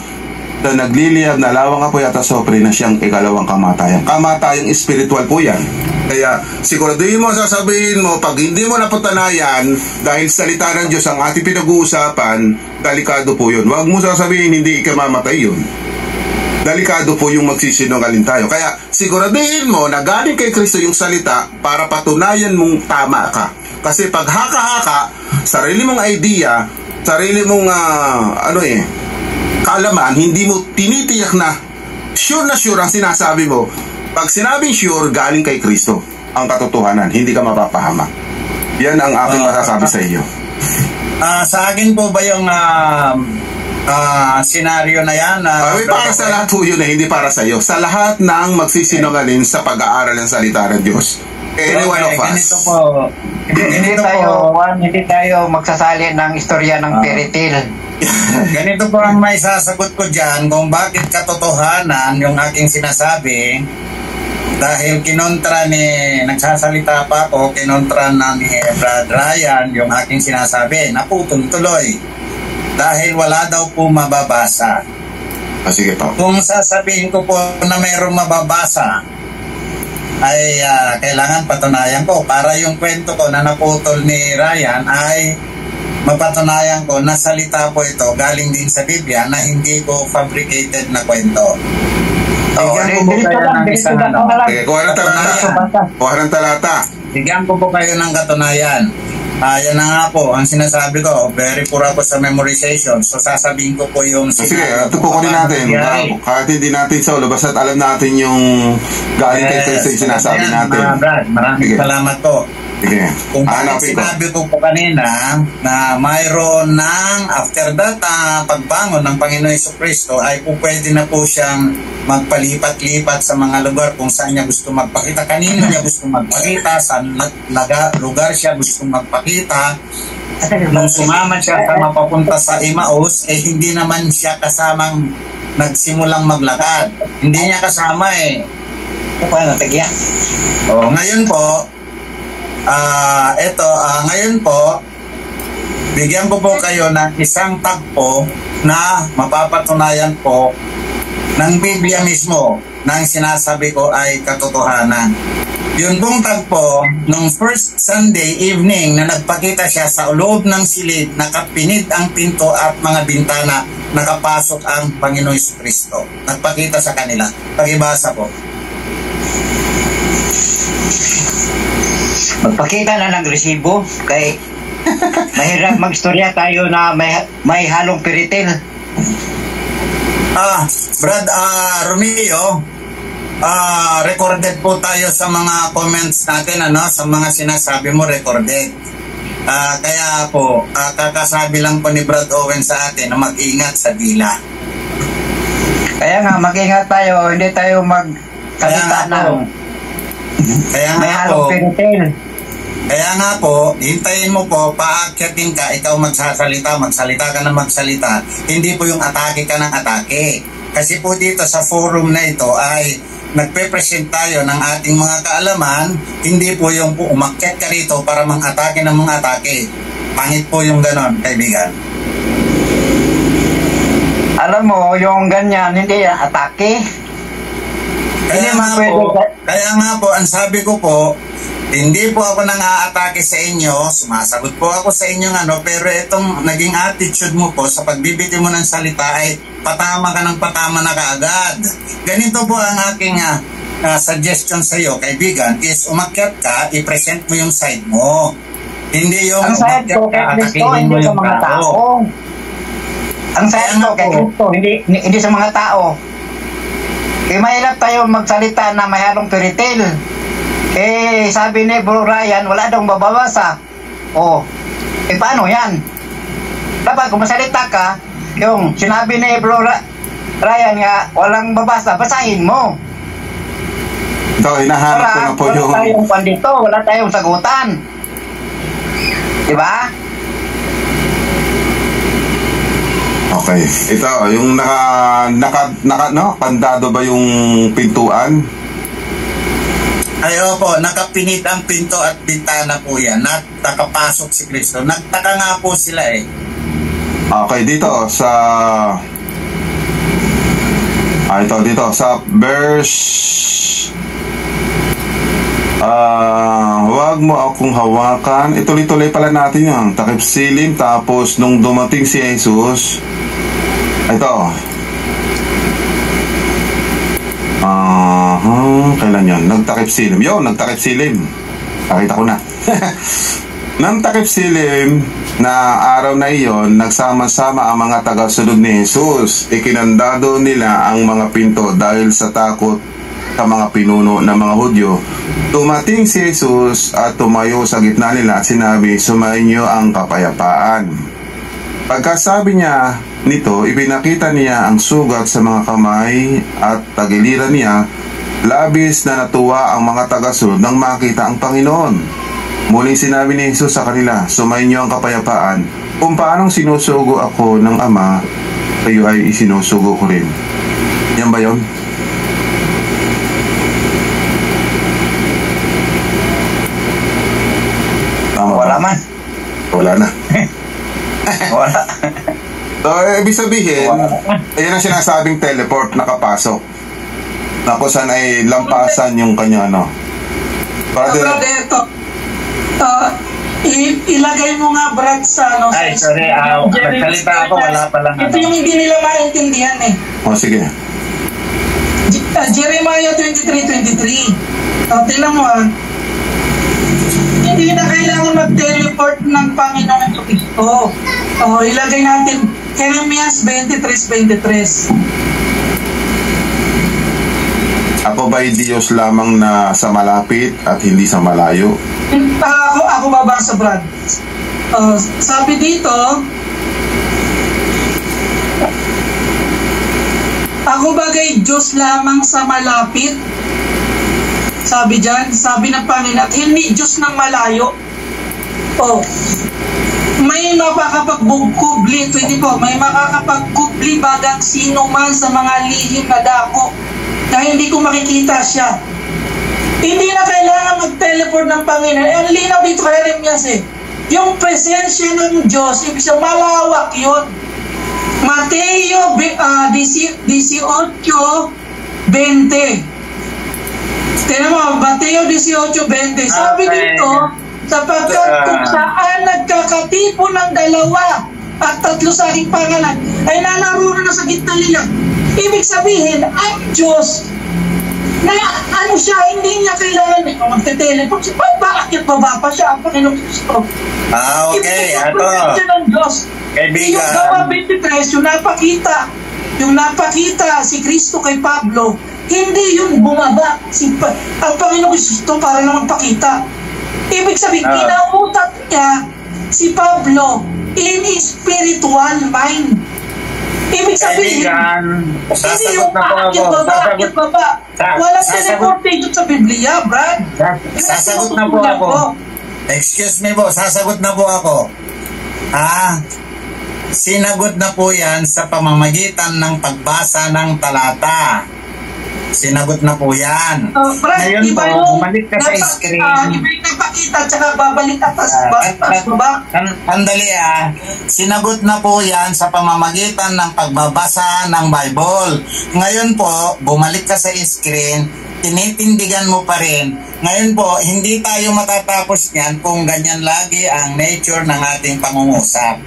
na nagliliyab na lawang apoy at asopre na siyang ikalawang kamatayan. Kamatayang espiritual po yan. Kaya siguraduhin mo, sasabihin mo, pag hindi mo napatunayan, dahil salita ng Diyos ang ating pinag-uusapan, delikado po yun. Huwag mo sasabihin hindi ikamamatay yun. delikado po yung magsisinungaling tayo. Kaya siguraduhin mo na galing kay Kristo yung salita para patunayan mong tama ka. Kasi pag haka-haka, sarili mong idea, sarili mong kaalaman, hindi mo tinitiyak na sure ang sinasabi mo. Pag sinabing sure, galing kay Kristo ang katotohanan, hindi ka mapapahama. Yan ang aking masasabi sa iyo. Sa akin po ba yung senaryo na yan? Para sa lahat po yun, hindi para sa iyo. Sa lahat ng magsisinungaling sa pag-aaral ng salita ng Diyos. Any one of us. Ganito po. Hindi tayo magsasali ng istorya ng fairy tale. Ganito po ang may sasagot ko dyan kung bakit katotohanan yung aking sinasabi. Dahil nagsasalita pa ako, kinontra na ni Brad Ryan yung aking sinasabi, naputol tuloy. Dahil wala daw po mababasa. Sige po. Kung sasabihin ko po na mayroong mababasa, ay kailangan patunayan ko. Para yung kwento ko na naputol ni Ryan ay mapatunayan ko na salita po ito galing din sa Biblia na hindi ko fabricated na kwento. Bigyan ko po kayo ng isang kuha ng talata. Bigyan ko po kayo ng katunayan. Yan na nga po, ang sinasabi ko, very poor ako sa memorization. So sasabihin ko po yung sige, tupukunin natin. Kahit hindi natin solo, basta alam natin yung galing kay Kristo yung sinasabi natin. Brad, maraming salamat po. Sige. Kung sinabi ko po kanina na mayroon ng after that pagbangon ng Panginoon Jesucristo ay po pwede na po siyang magpalipat-lipat sa mga lugar kung saan niya gusto magpakita. Kanino niya gusto magpakita, saan lugar siya gusto magpakita. Nung sumama siya sa mapapunta sa Emmaus, hindi naman siya kasamang nagsimulang maglakad. Hindi niya kasama ngayon po, ngayon po, bigyan ko po kayo ng isang tagpo na mapapatunayan po ng Biblia mismo na ang sinasabi ko ay katotohanan. Yun pong tagpo, nung first Sunday evening na nagpakita siya sa loob ng silid, nakapinid ang pinto at mga bintana, nakapasok ang Panginoon Jesucristo. Nagpakita sa kanila. Pakibasa po. Magpakita na ng resibo kay mahirap magstorya tayo na may halong piritil. Brad Romeo, recorded po tayo sa mga comments natin, sa mga sinasabi mo recorded. Kaya po, kakasabi lang po ni Brad Owen sa atin na mag-ingat sa dila. Kaya nga, mag-ingat tayo, hindi tayo magsalita ng may halong piritil. Kaya nga po, hintayin mo po, paakyatin ka, ikaw magsasalita ka na magsalita. Hindi po yung atake ka ng atake. Kasi po dito sa forum na ito ay nagpe-present tayo ng ating mga kaalaman, hindi po yung po umakyat ka rito para mang-atake ng mga atake. Pangit po yung ganon, kaibigan. Alam mo, yung ganyan, hindi yan atake. Kaya nga po, ang sabi ko po, hindi po ako nang-aatake sa inyo, sumasagot po ako sa inyong pero itong naging attitude mo po sa pagbibigay mo ng salita ay patama ka ng patama na kaagad. Ganito po ang aking suggestion sa iyo, kaibigan, is umakyat ka, i-present mo yung side mo. Hindi yung ang side ko kay Kristo, hindi sa mga tao. Ang side ko kay Kristo, hindi sa mga tao. Mahirap tayo magsalita na may halong piritil. Sabi ni Bro Ryan, wala daw mababasa. Paano yan? Dapat kung masalita ka, yung sinabi ni Bro Ryan nga, walang babasa, basahin mo. Ito, hinahanap ko na po yung... Wala tayong pandito, wala tayong sagutan. Diba? Okay. Ito, yung kandado ba yung pintuan? Ay, opo, nakapinit ang pinto at bintana po yan. Nakapasok si Kristo. Nagtaka nga po sila Okay, dito sa... dito sa verse... huwag mo akong hawakan. Ituloy-tuloy pala natin yun. Takip silim, tapos nung dumating si Jesus... Ito. Kailan yun? Nagtakip silim. Nagtakip silim. Nakita ko na. Nang takip silim na araw na iyon, nagsama-sama ang mga tagasunod ni Jesus. Ikinandado nila ang mga pinto dahil sa takot sa mga pinuno ng mga Hudyo. Tumating si Jesus at tumayo sa gitna nila at sinabi, "Sumainyo ang kapayapaan." Pagkasabi niya nito, ipinakita niya ang sugat sa mga kamay at tagiliran niya. Labis na natuwa ang mga tagasunod nang makita ang Panginoon. Muling sinabi ni Jesus sa kanila, "Sumainyo ang kapayapaan. Kung paanong sinusugo ako ng Ama, kayo ay isinusugo ko rin." Yan ba yun? Tama ba? Wala man. Wala na. Wala. So, ibig sabihin, ayan ang sinasabing teleport, nakapasok. Na kung saan ay lampasan yung kanya, no? Brother, ito. Ilagay mo nga, Brad, sa ano. Ay, sorry. Nagsalita ako, wala pa lang. Ito yung hindi nila maintindihan eh. O, sige. Jeremiah 23:23. Tingnan mo hindi na kailangan mag-teleport ng Panginoon Kristo. Ilagay natin Jeremias 23:23. Ako ba'y Diyos lamang na sa malapit at hindi sa malayo? Ako babasa, Brad. Sabi dito, ako bagay Diyos lamang sa malapit. Sabi dyan, sabi ng Panginoon, at hindi Diyos ng malayo. May makakapagbugkubli, may makakapagkubli bagang sino man sa mga lihim na dako na hindi ko makikita siya. Hindi na kailangan mag-teleport ng Panginoon. Ang linaw dito kay Jeremias yung presensya ng Diyos, ibig sabihin malawak yun. Mateo 18:20. Tignan mo, Mateo 18:20. Sabi dito, sapagkat kung saan nagkakatipon ng dalawa at tatlo sa aking pangalan, ay nanaroon na sa gitna nila. Ibig sabihin, ang Diyos, na siya, hindi niya kailangan magte-teleport siya. Bakit bababa siya ang Panginoong Kristo? Okay. Ito. Ng Diyos. Kaibigan. Yung Gawa 23, yung napakita si Kristo kay Pablo, hindi yun bumaba. Ang Panginoong Kristo para lang magpakita. Ibig sabihin, kinautat niya si Pablo in spiritual mind. Ibig sabihin, hindi yung bakit baba. Walang teleportation sa Biblia, Brad. Sasagot na po ako. Excuse me po, sasagot na po ako. Sinagot na po yan sa pamamagitan ng pagbasa ng talata. Sinagot na po yan. Brad, ngayon po, bumalik ka sa screen. Iba yung napakita, tsaka babalik atas ba? Andali sinagot na po yan sa pamamagitan ng pagbabasa ng Bible. Ngayon po, bumalik ka sa screen, tinitindigan mo pa rin. Ngayon po, hindi tayo matatapos yan kung ganyan lagi ang nature ng ating pangungusap.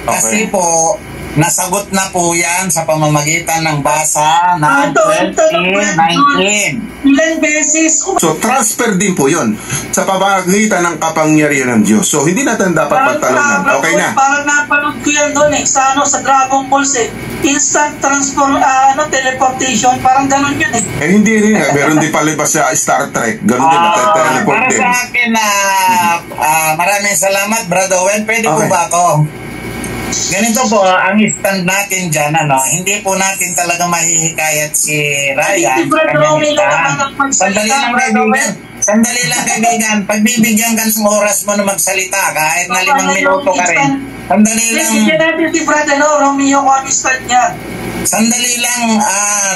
Kasi po, nasagot na po yan sa pamamagitan ng basa ng 2019. Ilan beses? So, transfer din po yun sa pamamagitan ng kapangyarihan ng Diyos. So, hindi natin dapat pagtalunan. Okay na. Parang napanood ko yan doon sa Dragon Ball instant teleportation. Parang ganun yun hindi rin meron din palibas sa Star Trek. Ganun din teleport din. Para sa akin maraming salamat, Brother Owen. Pwede po ba ako? Ganito po, ang stand natin dyan, hindi po natin talaga mahihikayat si Ryan. Sandali lang kaibigan. Pagbibigyan ka ng oras mo na magsalita, kahit na 5 minuto ka rin. Sandali lang. Bigyan natin si Brother Romeo kung ang stand niya. Sandali lang,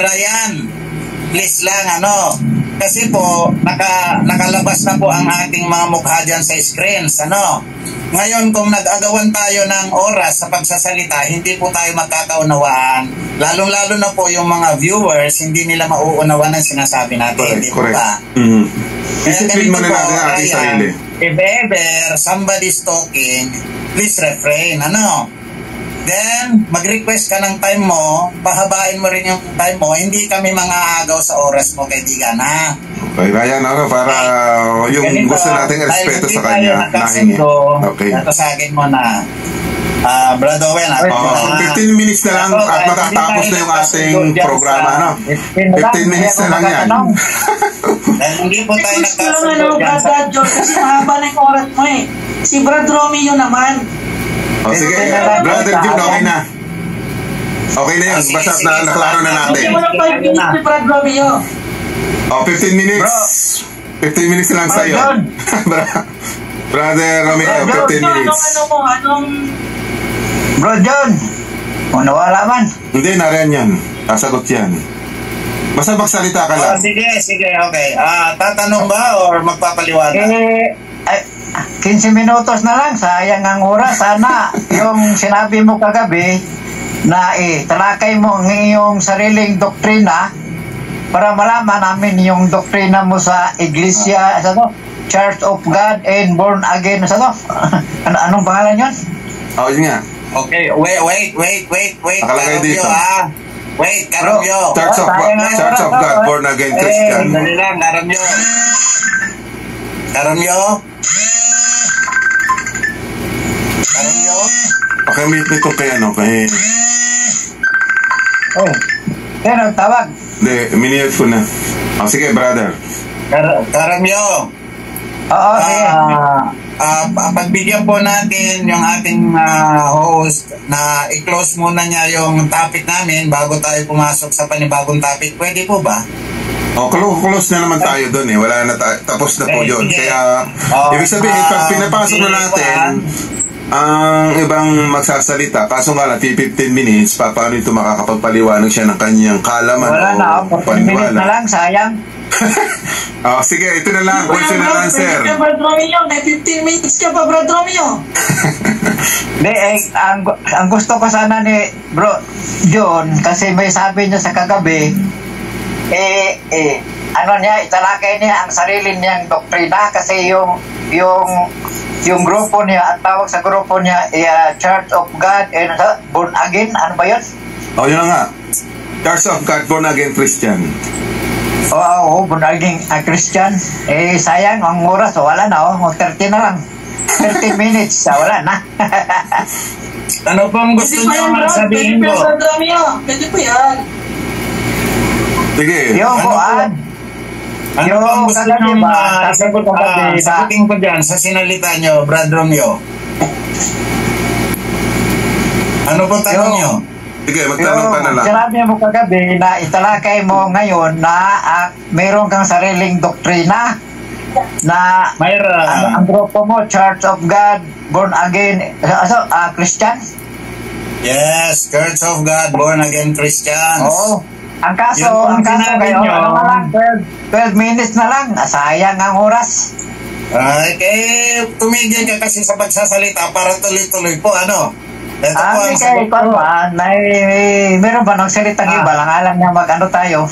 Ryan. Please lang, kasi po, nakalabas na po ang ating mga mukha dyan sa screens, Ngayon, kung nag-agawan tayo ng oras sa pagsasalita, hindi po tayo magkakaunawaan. Lalong-lalo na po yung mga viewers, hindi nila mauunawan ang sinasabi natin. Correct. Ba? Discipline mo na natin ang ating sarili. If ever somebody's talking, please refrain. Then, mag-request ka ng time mo, pahabain mo rin yung time mo, hindi kami mga agaw sa oras mo, kaibigan, ha? Okay, Ryan, para yung Ganito, gusto nating respeto sa tayo kanya, nahingi. nakasundo, Okay. natasagin mo na, Brother Owen, Oh, 15 minutes na lang at matatapos na yung ating programa, no? 15 minutes na lang yan. Hindi po tayo Gusto lang nakasundo dyan sa... Brad John, kasi mahaba na yung oras mo eh. Si Brad Romeo naman. O sige, Brother June, okay na. Okay na yun, basta naklaro na natin. Hindi mo lang 5 minutes si Brad Romeo. O, 15 minutes. 15 minutes lang sa'yo. Brother Romeo, 15 minutes. Anong Bro John, kung nawala man. Hindi, nariyan yan. Sasagot yan. Basta magsalita ka lang. Sige, okay. Tatanong ba or magpapaliwanag? 15 minutos na lang, sayang ang oras. Sana yung sinabi mo kagabi na talakay mo ang iyong sariling doktrina para malaman namin yung doktrina mo sa Iglesia, Church of God and Born Again, anong pangalan yun? Yun nga. Okay, wait. Nakalagay dito. Wait, Karamyo. Church of God, Born Again Christian. Dali lang, Karamyo. Pakimute nito kay Pero tawag. Hindi, minute ko na. Sige, brother. Karamyo. Oo, sige. Pagbigyan po natin yung ating host na i-close muna niya yung topic namin bago tayo pumasok sa panibagong topic. Pwede po ba? Close na naman tayo doon eh. Wala na tapos na po yun. Sige. Kaya, ibig sabihin, pag pinapasok na natin, ang ibang magsasalita, kaso nga lang, 15 minutes, paano ito makakapagpaliwanag siya ng kanyang kalaman Wala na, 15 minutes na lang, sayang. Sige, ito na lang. Question and answer. Brad Romeo, may 15 minutes ka pa, Brad Romeo. Ang gusto ko sana ni Bro John, kasi may sabi niya sa kagabi, italakay niya ang sarili niyang doktrina kasi yung grupo niya, ang tawag sa grupo niya Church of God and Born Again, ano ba yun? Yun na nga. Church of God, Born Again Christian. Oo, Born Again Christian. Sayang, ang oras, wala na, 30 na lang. 30 minutes, wala na. Ano pong gusto niyo sabihin ko? Brad Romeo, pwede po yan. Sige. Yung buwan. Ano pong gusto niyo sagutin ko dyan sa sinalita niyo, Brad Romeo? Ano pong tanong niyo? Sige, magtanong ka na lang. Sinabi mo kagabi na italakay mo ngayon na mayroon kang sariling doktrina na ang grupo mo, Church of God, Born Again, Christian? Yes, Church of God, Born Again Christians. Oo. Ang kaso ngayon, 12 minutes na lang, sayang ang oras. Tumigil ka kasi sa pagsasalita para tuloy-tuloy po, Ito po ang sagot ko. Meron ba ng salitang iba lang alam niya mag-ano tayo?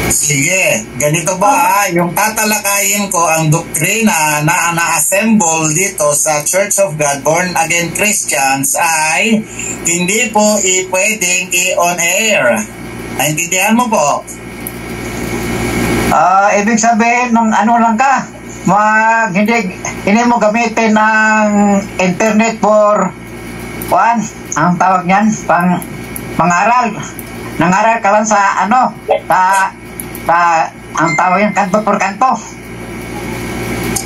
Sige, ganito ba yung tatalakayin ko ang doktrina na na-assemble dito sa Church of God Born Again Christians ay hindi po pwedeng i-on air. Naintindihan mo po? Ibig sabihin nung ano lang ka, hindi mo gamitin ng internet for ang tawag niyan, pang mangaral. Nangaral ka lang sa ang tawag yan, kanto por kanto.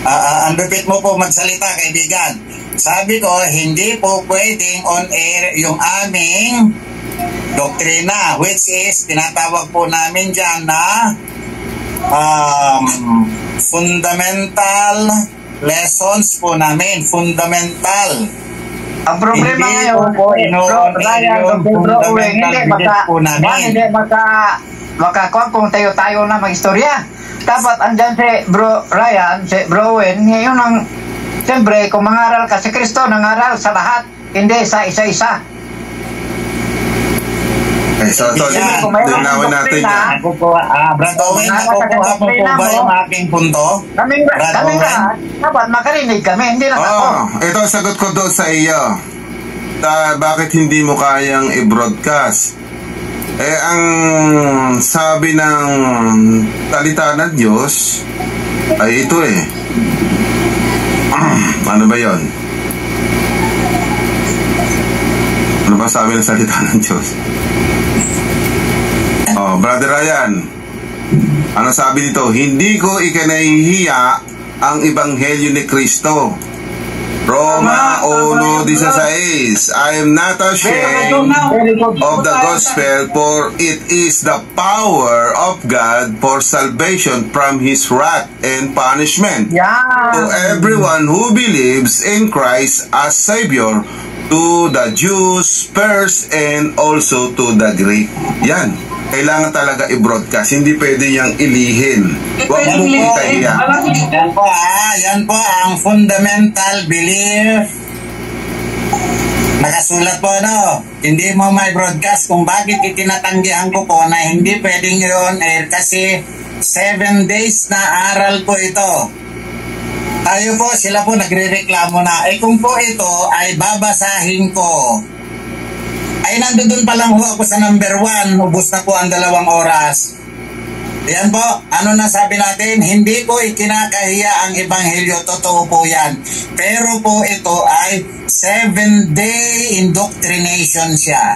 Ang lupit mo po magsalita, kaibigan. Sabi ko, hindi po pwedeng on air yung aming doktrina, which is tinatawag po namin dyan na fundamental lessons po namin, fundamental. Ang problema ngayon, hindi makakuha kung tayo na mag-istorya. Dapat andyan si Bro Ryan, si Bro Owen, ngayon siyempre, kung mangaral ka, si Kristo nangaral sa lahat, hindi sa isa-isa. So, linawin natin yan. Brad Owen, nakukuha mo po ba yung aking punto? Kami dapat makarinig kami, hindi lang ako. Ito ang sagot ko doon sa iyo. bakit hindi mo kayang i-broadcast? Ang sabi ng salita ng Diyos ay ito ano ba yon? Ano ba sabi ng salita ng Diyos? Brother Ryan, ano sabi dito? Hindi ko ikinahihiya ang Ebanghelyo ni Kristo. Roma 1:16. I am not ashamed of the gospel, for it is the power of God for salvation from His wrath and punishment to everyone who believes in Christ as Savior, to the Jews first and also to the Greek. Yan. Kailangan talaga i-broadcast. Hindi pwede niyang ilihin. Huwag mo itahiya. Yan po ang fundamental belief. Nakasulat po, no? Hindi mo may broadcast kung bakit itinatanggihan ko po na hindi pwedeng yun kasi 7 days na aral po ito. Tayo po, sila po nagre-reklamo na, kung po ito ay babasahin ko, ay nandoon pa lang ho ako sa number 1, ubos na po ang 2 oras. Yan po, ano na sabi natin, hindi ko ikinakahiya ang Ebanghelyo, totoo po yan. Pero po ito ay 7-day indoctrination siya.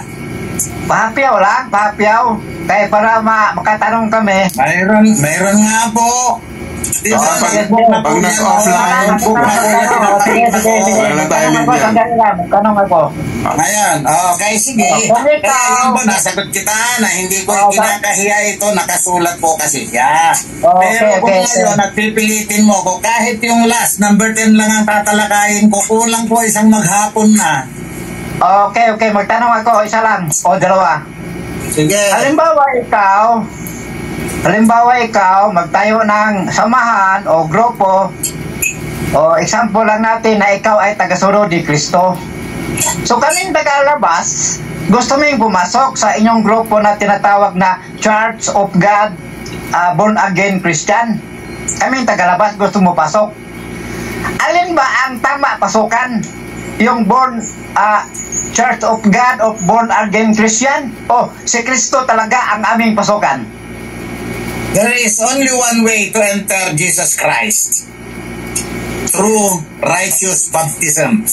Pahapiaw lang, pahapiaw. Kaya para makatanong kami. Mayroon nga po. Pag nag-offline, wala tayo Tanong ako. Ngayon, okay, sige. Kaya yun po, nasagot kita na hindi ko ikinakahiya ito, nakasulat po kasi siya. Pero kung ngayon, nagpipilitin mo ko, kahit yung last, number 10 lang ang tatalakayin ko, kulang po isang maghapon na. Okay, magtanong ako, isa lang o 2. Sige. Halimbawa ikaw, magtayo ng samahan o grupo, o example lang natin na ikaw ay tagasunod ni Kristo. So kaming tagalabas, gusto mong pumasok sa inyong grupo na tinatawag na Church of God, Born Again Christian. Kaming tagalabas, gusto mo pasok. Alin ba ang tama pasukan? Yung Church of God of Born Again Christian? O si Kristo talaga ang aming pasukan? There is only one way to enter Jesus Christ, through righteous baptism.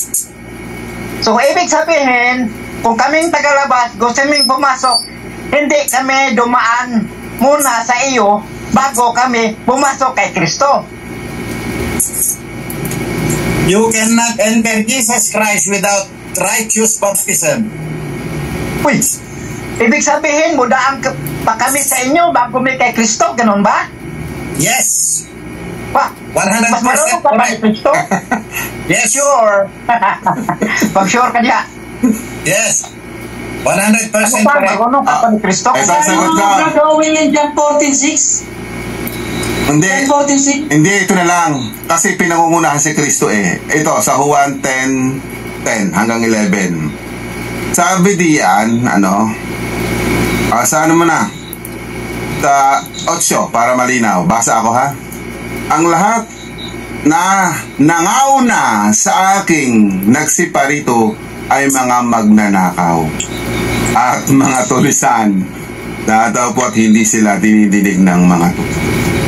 So, ibig sabihin, kung kaming tagalabas, gusto ming pumasok, hindi kami dumaan muna sa iyo bago kami pumasok kay Kristo. You cannot enter Jesus Christ without righteous baptism. Uy, ibig sabihin, mudaan pa kami sa inyo bago kami kay Kristo, ganun ba? Yes. Pa, 100% mas marunong ka ba kay Kristo? Yes. Sure. Pag sure ka niya. Yes. 100% Ano pa, correct. marunong ka pa ni Kristo? Ito ang sagot ko. Gagawin yung John 14:6. Hindi, ito na lang. Kasi pinangungunahan si Kristo Ito, sa Juan 10 hanggang 11. Sabi diyan, sa ano mo na? Sa 8, para malinaw. Basa ako ha. Ang lahat na nangauna sa aking nagsiparito ay mga magnanakaw at mga tulisan na daw po at hindi sila dinidinig ng mga tuto.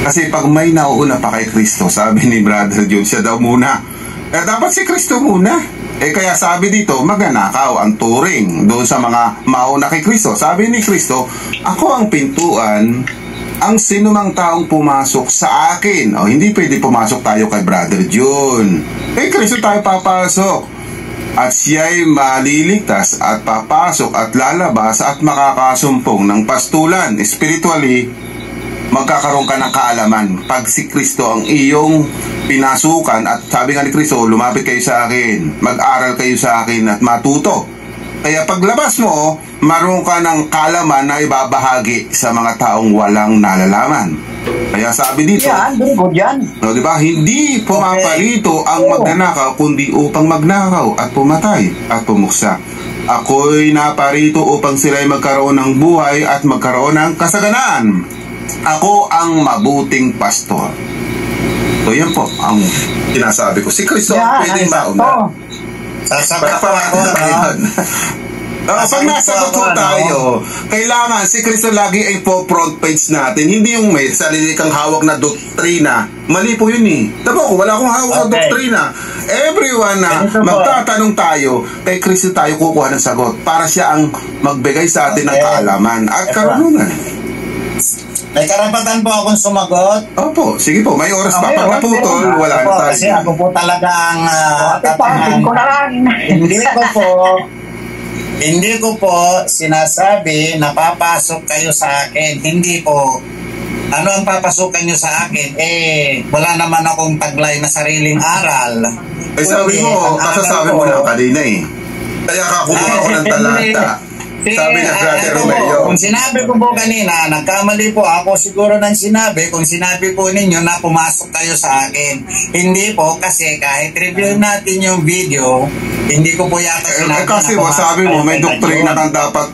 Kasi pag may nauuna pa kay Kristo, sabi ni Brother John, siya daw muna. Dapat si Kristo muna. Kaya sabi dito, magnanakaw ang turing doon sa mga mauna kay Kristo. Sabi ni Kristo, ako ang pintuan, ang sinumang taong pumasok sa akin. Hindi pwede pumasok tayo kay Brother John. Kay Kristo tayo papasok. At siya'y maliligtas at papasok at lalabas at makakasumpong ng pastulan. Spiritually, magkakaroon ka ng kaalaman. Pag si Kristo ang iyong pinasukan at sabi nga ni Kristo, lumapit kayo sa akin, mag-aral kayo sa akin at matuto. Kaya paglabas mo, maroon ka ng kaalaman na ibabahagi sa mga taong walang nalalaman. Kaya sabi dito, diba, hindi pumaparito ang magnanakaw kundi upang magnakaw at pumatay at pumuksa. Ako'y naparito upang sila'y magkaroon ng buhay at magkaroon ng kasaganaan. Ako ang mabuting pastor. So yan po ang sinasabi ko. Si Kristo pwedeng mauna. Sasagot po ako, pag nasagot po tayo, kailangan si Kristo lagi ay po front page natin. Hindi yung may sarili kang hawak na doktrina. Mali po yun eh. Diba ko, wala akong hawak na doktrina. Everyone na magtatanong tayo, kay Kristo tayo kukuha ng sagot para siya ang magbigay sa atin ng kaalaman at karunungan. May karapatan po akong sumagot. Opo, sige po, may oras pa. Pag naputol, wala na tayo. Kasi ako po talaga ang hindi ko po sinasabi na papasok kayo sa akin. Hindi po. Ano ang papasukan nyo sa akin? Wala naman akong taglay na sariling aral. Sabi mo, kasasabi mo lang kanina eh. Kaya kumuha ko ng talata. Sabi na Brother Romeo. Kung sinabi ko po kanina, nagkamali po ako siguro ng sinabi, kung sinabi po ninyo na pumasok kayo sa akin. Hindi po, kasi kahit review natin yung video, hindi ko po yata sinabi kasi na sabi mo, may doktrina kang dapat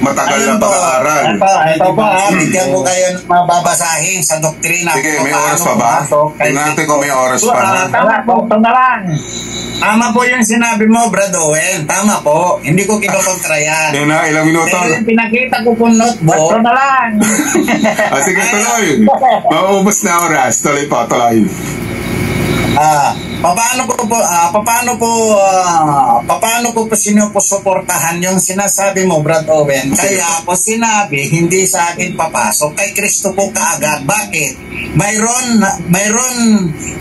matagal na pag-aaral. Ito po, bigyan ko kayo mababasahin sa doktrina. Sige, may oras pa ba? Tingnan natin kung may oras pa. Tama po, ito na lang. Tama po yung sinabi mo, Brad Owen. Tama po. Hindi ko kinokontra yan. Yan na, ilang minuto. Pero yung pinakita ko po notebook. Ito na lang. Sige, tuloy. Mauubos na oras. Tuloy po, tuloy. Paano ko po sinusuportahan yung sinasabi mo, Brad Owen? Kaya ako sinabi, hindi sa akin papasok, kay Kristo po kaagad. Bakit? Mayroon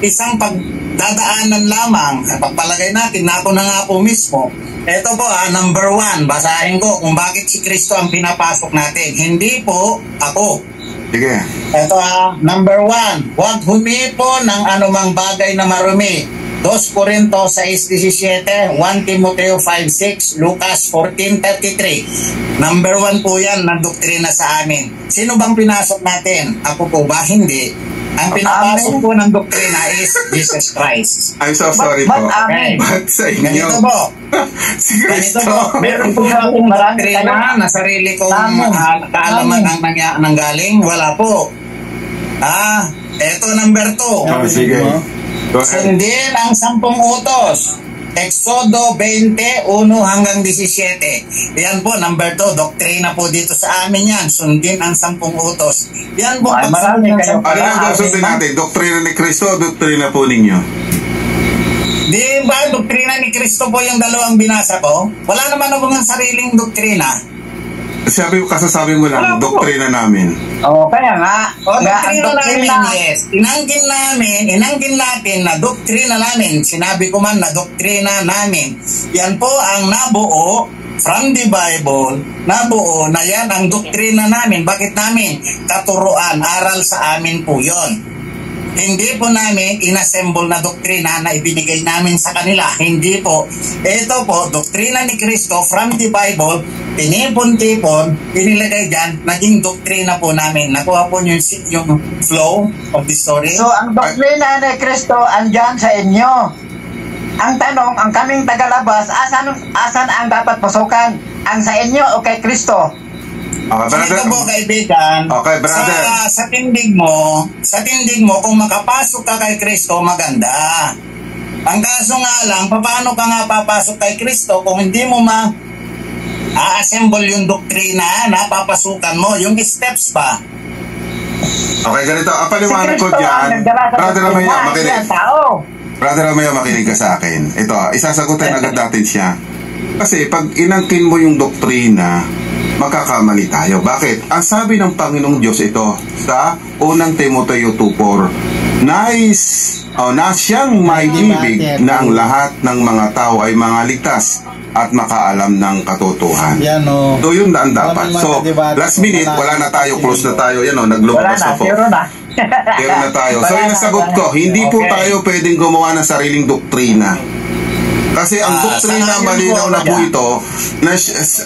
isang pagdadaanan lamang. Pagpalagay natin na ako na nga po mismo. Ito po, number 1, basahin ko kung bakit si Kristo ang pinapasok natin. Hindi po ako. Sige. Ito number 1, huwag humipo ng anumang bagay na marumi. 2 Corinto 6:17, 1 Timoteo 5:6, Lucas 14:33. Number 1 po yan ng doktrina sa amin. Sino bang pinasok natin? Ako po ba? Hindi. Ang pinapasok po ng doktrina is Jesus Christ. I'm so sorry po. But sa inyo, ganito po. Si Kristo. Meron po akong doktrina na sarili kong kaalaman ang nanggaling. Wala po. Eto number 2. Sige. Sundin ang 10 utos. Exodo 20:1 hanggang 17. Yan po, number 2. Doktrina po dito sa amin yan. Sundin ang 10 utos. Yan po. Marami kayo. Ano ang sundin natin? Doktrina ni Kristo o doktrina po ninyo? Di ba, doktrina ni Kristo po yung dalawang binasa ko? Wala naman akong sariling doktrina. Kasasabi mo lang, doktrina namin. Kaya nga. Doktrina namin, yes. Inanggin natin na doktrina namin. Sinabi ko man na doktrina namin. Yan po ang nabuo from the Bible. Nabuo na yan ang doktrina namin. Bakit namin? Katuruan, aral sa amin po yon. Hindi po namin inassemble na doktrina na ibinigay namin sa kanila. Hindi po. Ito po, doktrina ni Kristo from the Bible, pinipon-tipon, inilagay dyan, naging doktrina po namin. Nakuha po yung flow of the story. So, ang doktrina ni Kristo andyan sa inyo. Ang tanong, ang kaming tagalabas, asan ang dapat pasukan? Ang sa inyo o kay Kristo? Ito po, kaibigan, sa tindig mo, kung makapasok ka kay Kristo, maganda. Ang kaso nga lang, paano ka nga papasok kay Kristo kung hindi mo a-assemble yung doktrina na papasukan mo, yung steps pa? Okay, ganito. Ang paliwanag ko dyan, Brother Romeo, makinig. Brother Romeo, makinig ka sa akin. Ito, isasagutin agad natin siya. Kasi pag inangkin mo yung doktrina, magkakamali tayo. Bakit? Ang sabi ng Panginoong Diyos ito sa unang Timoteo 2:4, na siyang maibibig na ang lahat ng mga tao ay mga ligtas at makaalam ng katotohanan. So yun na ang dapat. So last minute, wala na tayo, close na tayo. Yan o, naglumabas na po. Zero na tayo. So yun ang sagot ko. Hindi po tayo pwedeng gumawa ng sariling doktrina. Kasi ang doktrina, malinaw na po ito, na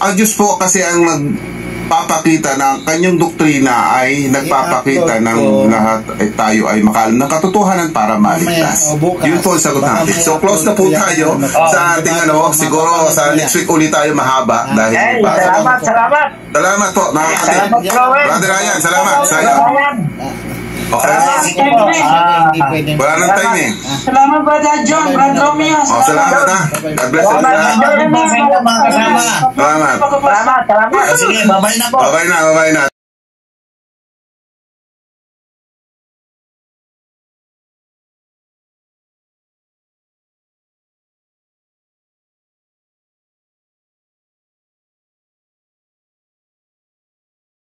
ang Diyos po kasi ang nagpapakita ng kanyang doktrina ay nagpapakita ng lahat ay tayo ay makaalam ng katotohanan para maligtas. Yun po ang sagot natin. So close na po tayo sa ating siguro sa next week ulit tayo mahaba dahil salamat. Salamat po mga kapatid. Brother Ryan, salamat sa iyo. Okay. Sige po. Hindi pwede. Wala nang time eh. Salamat, Brother John, Brother Romeo. Salamat ha. God bless you. Salamat. Salamat. Sige, bye-bye na po. Bye-bye na.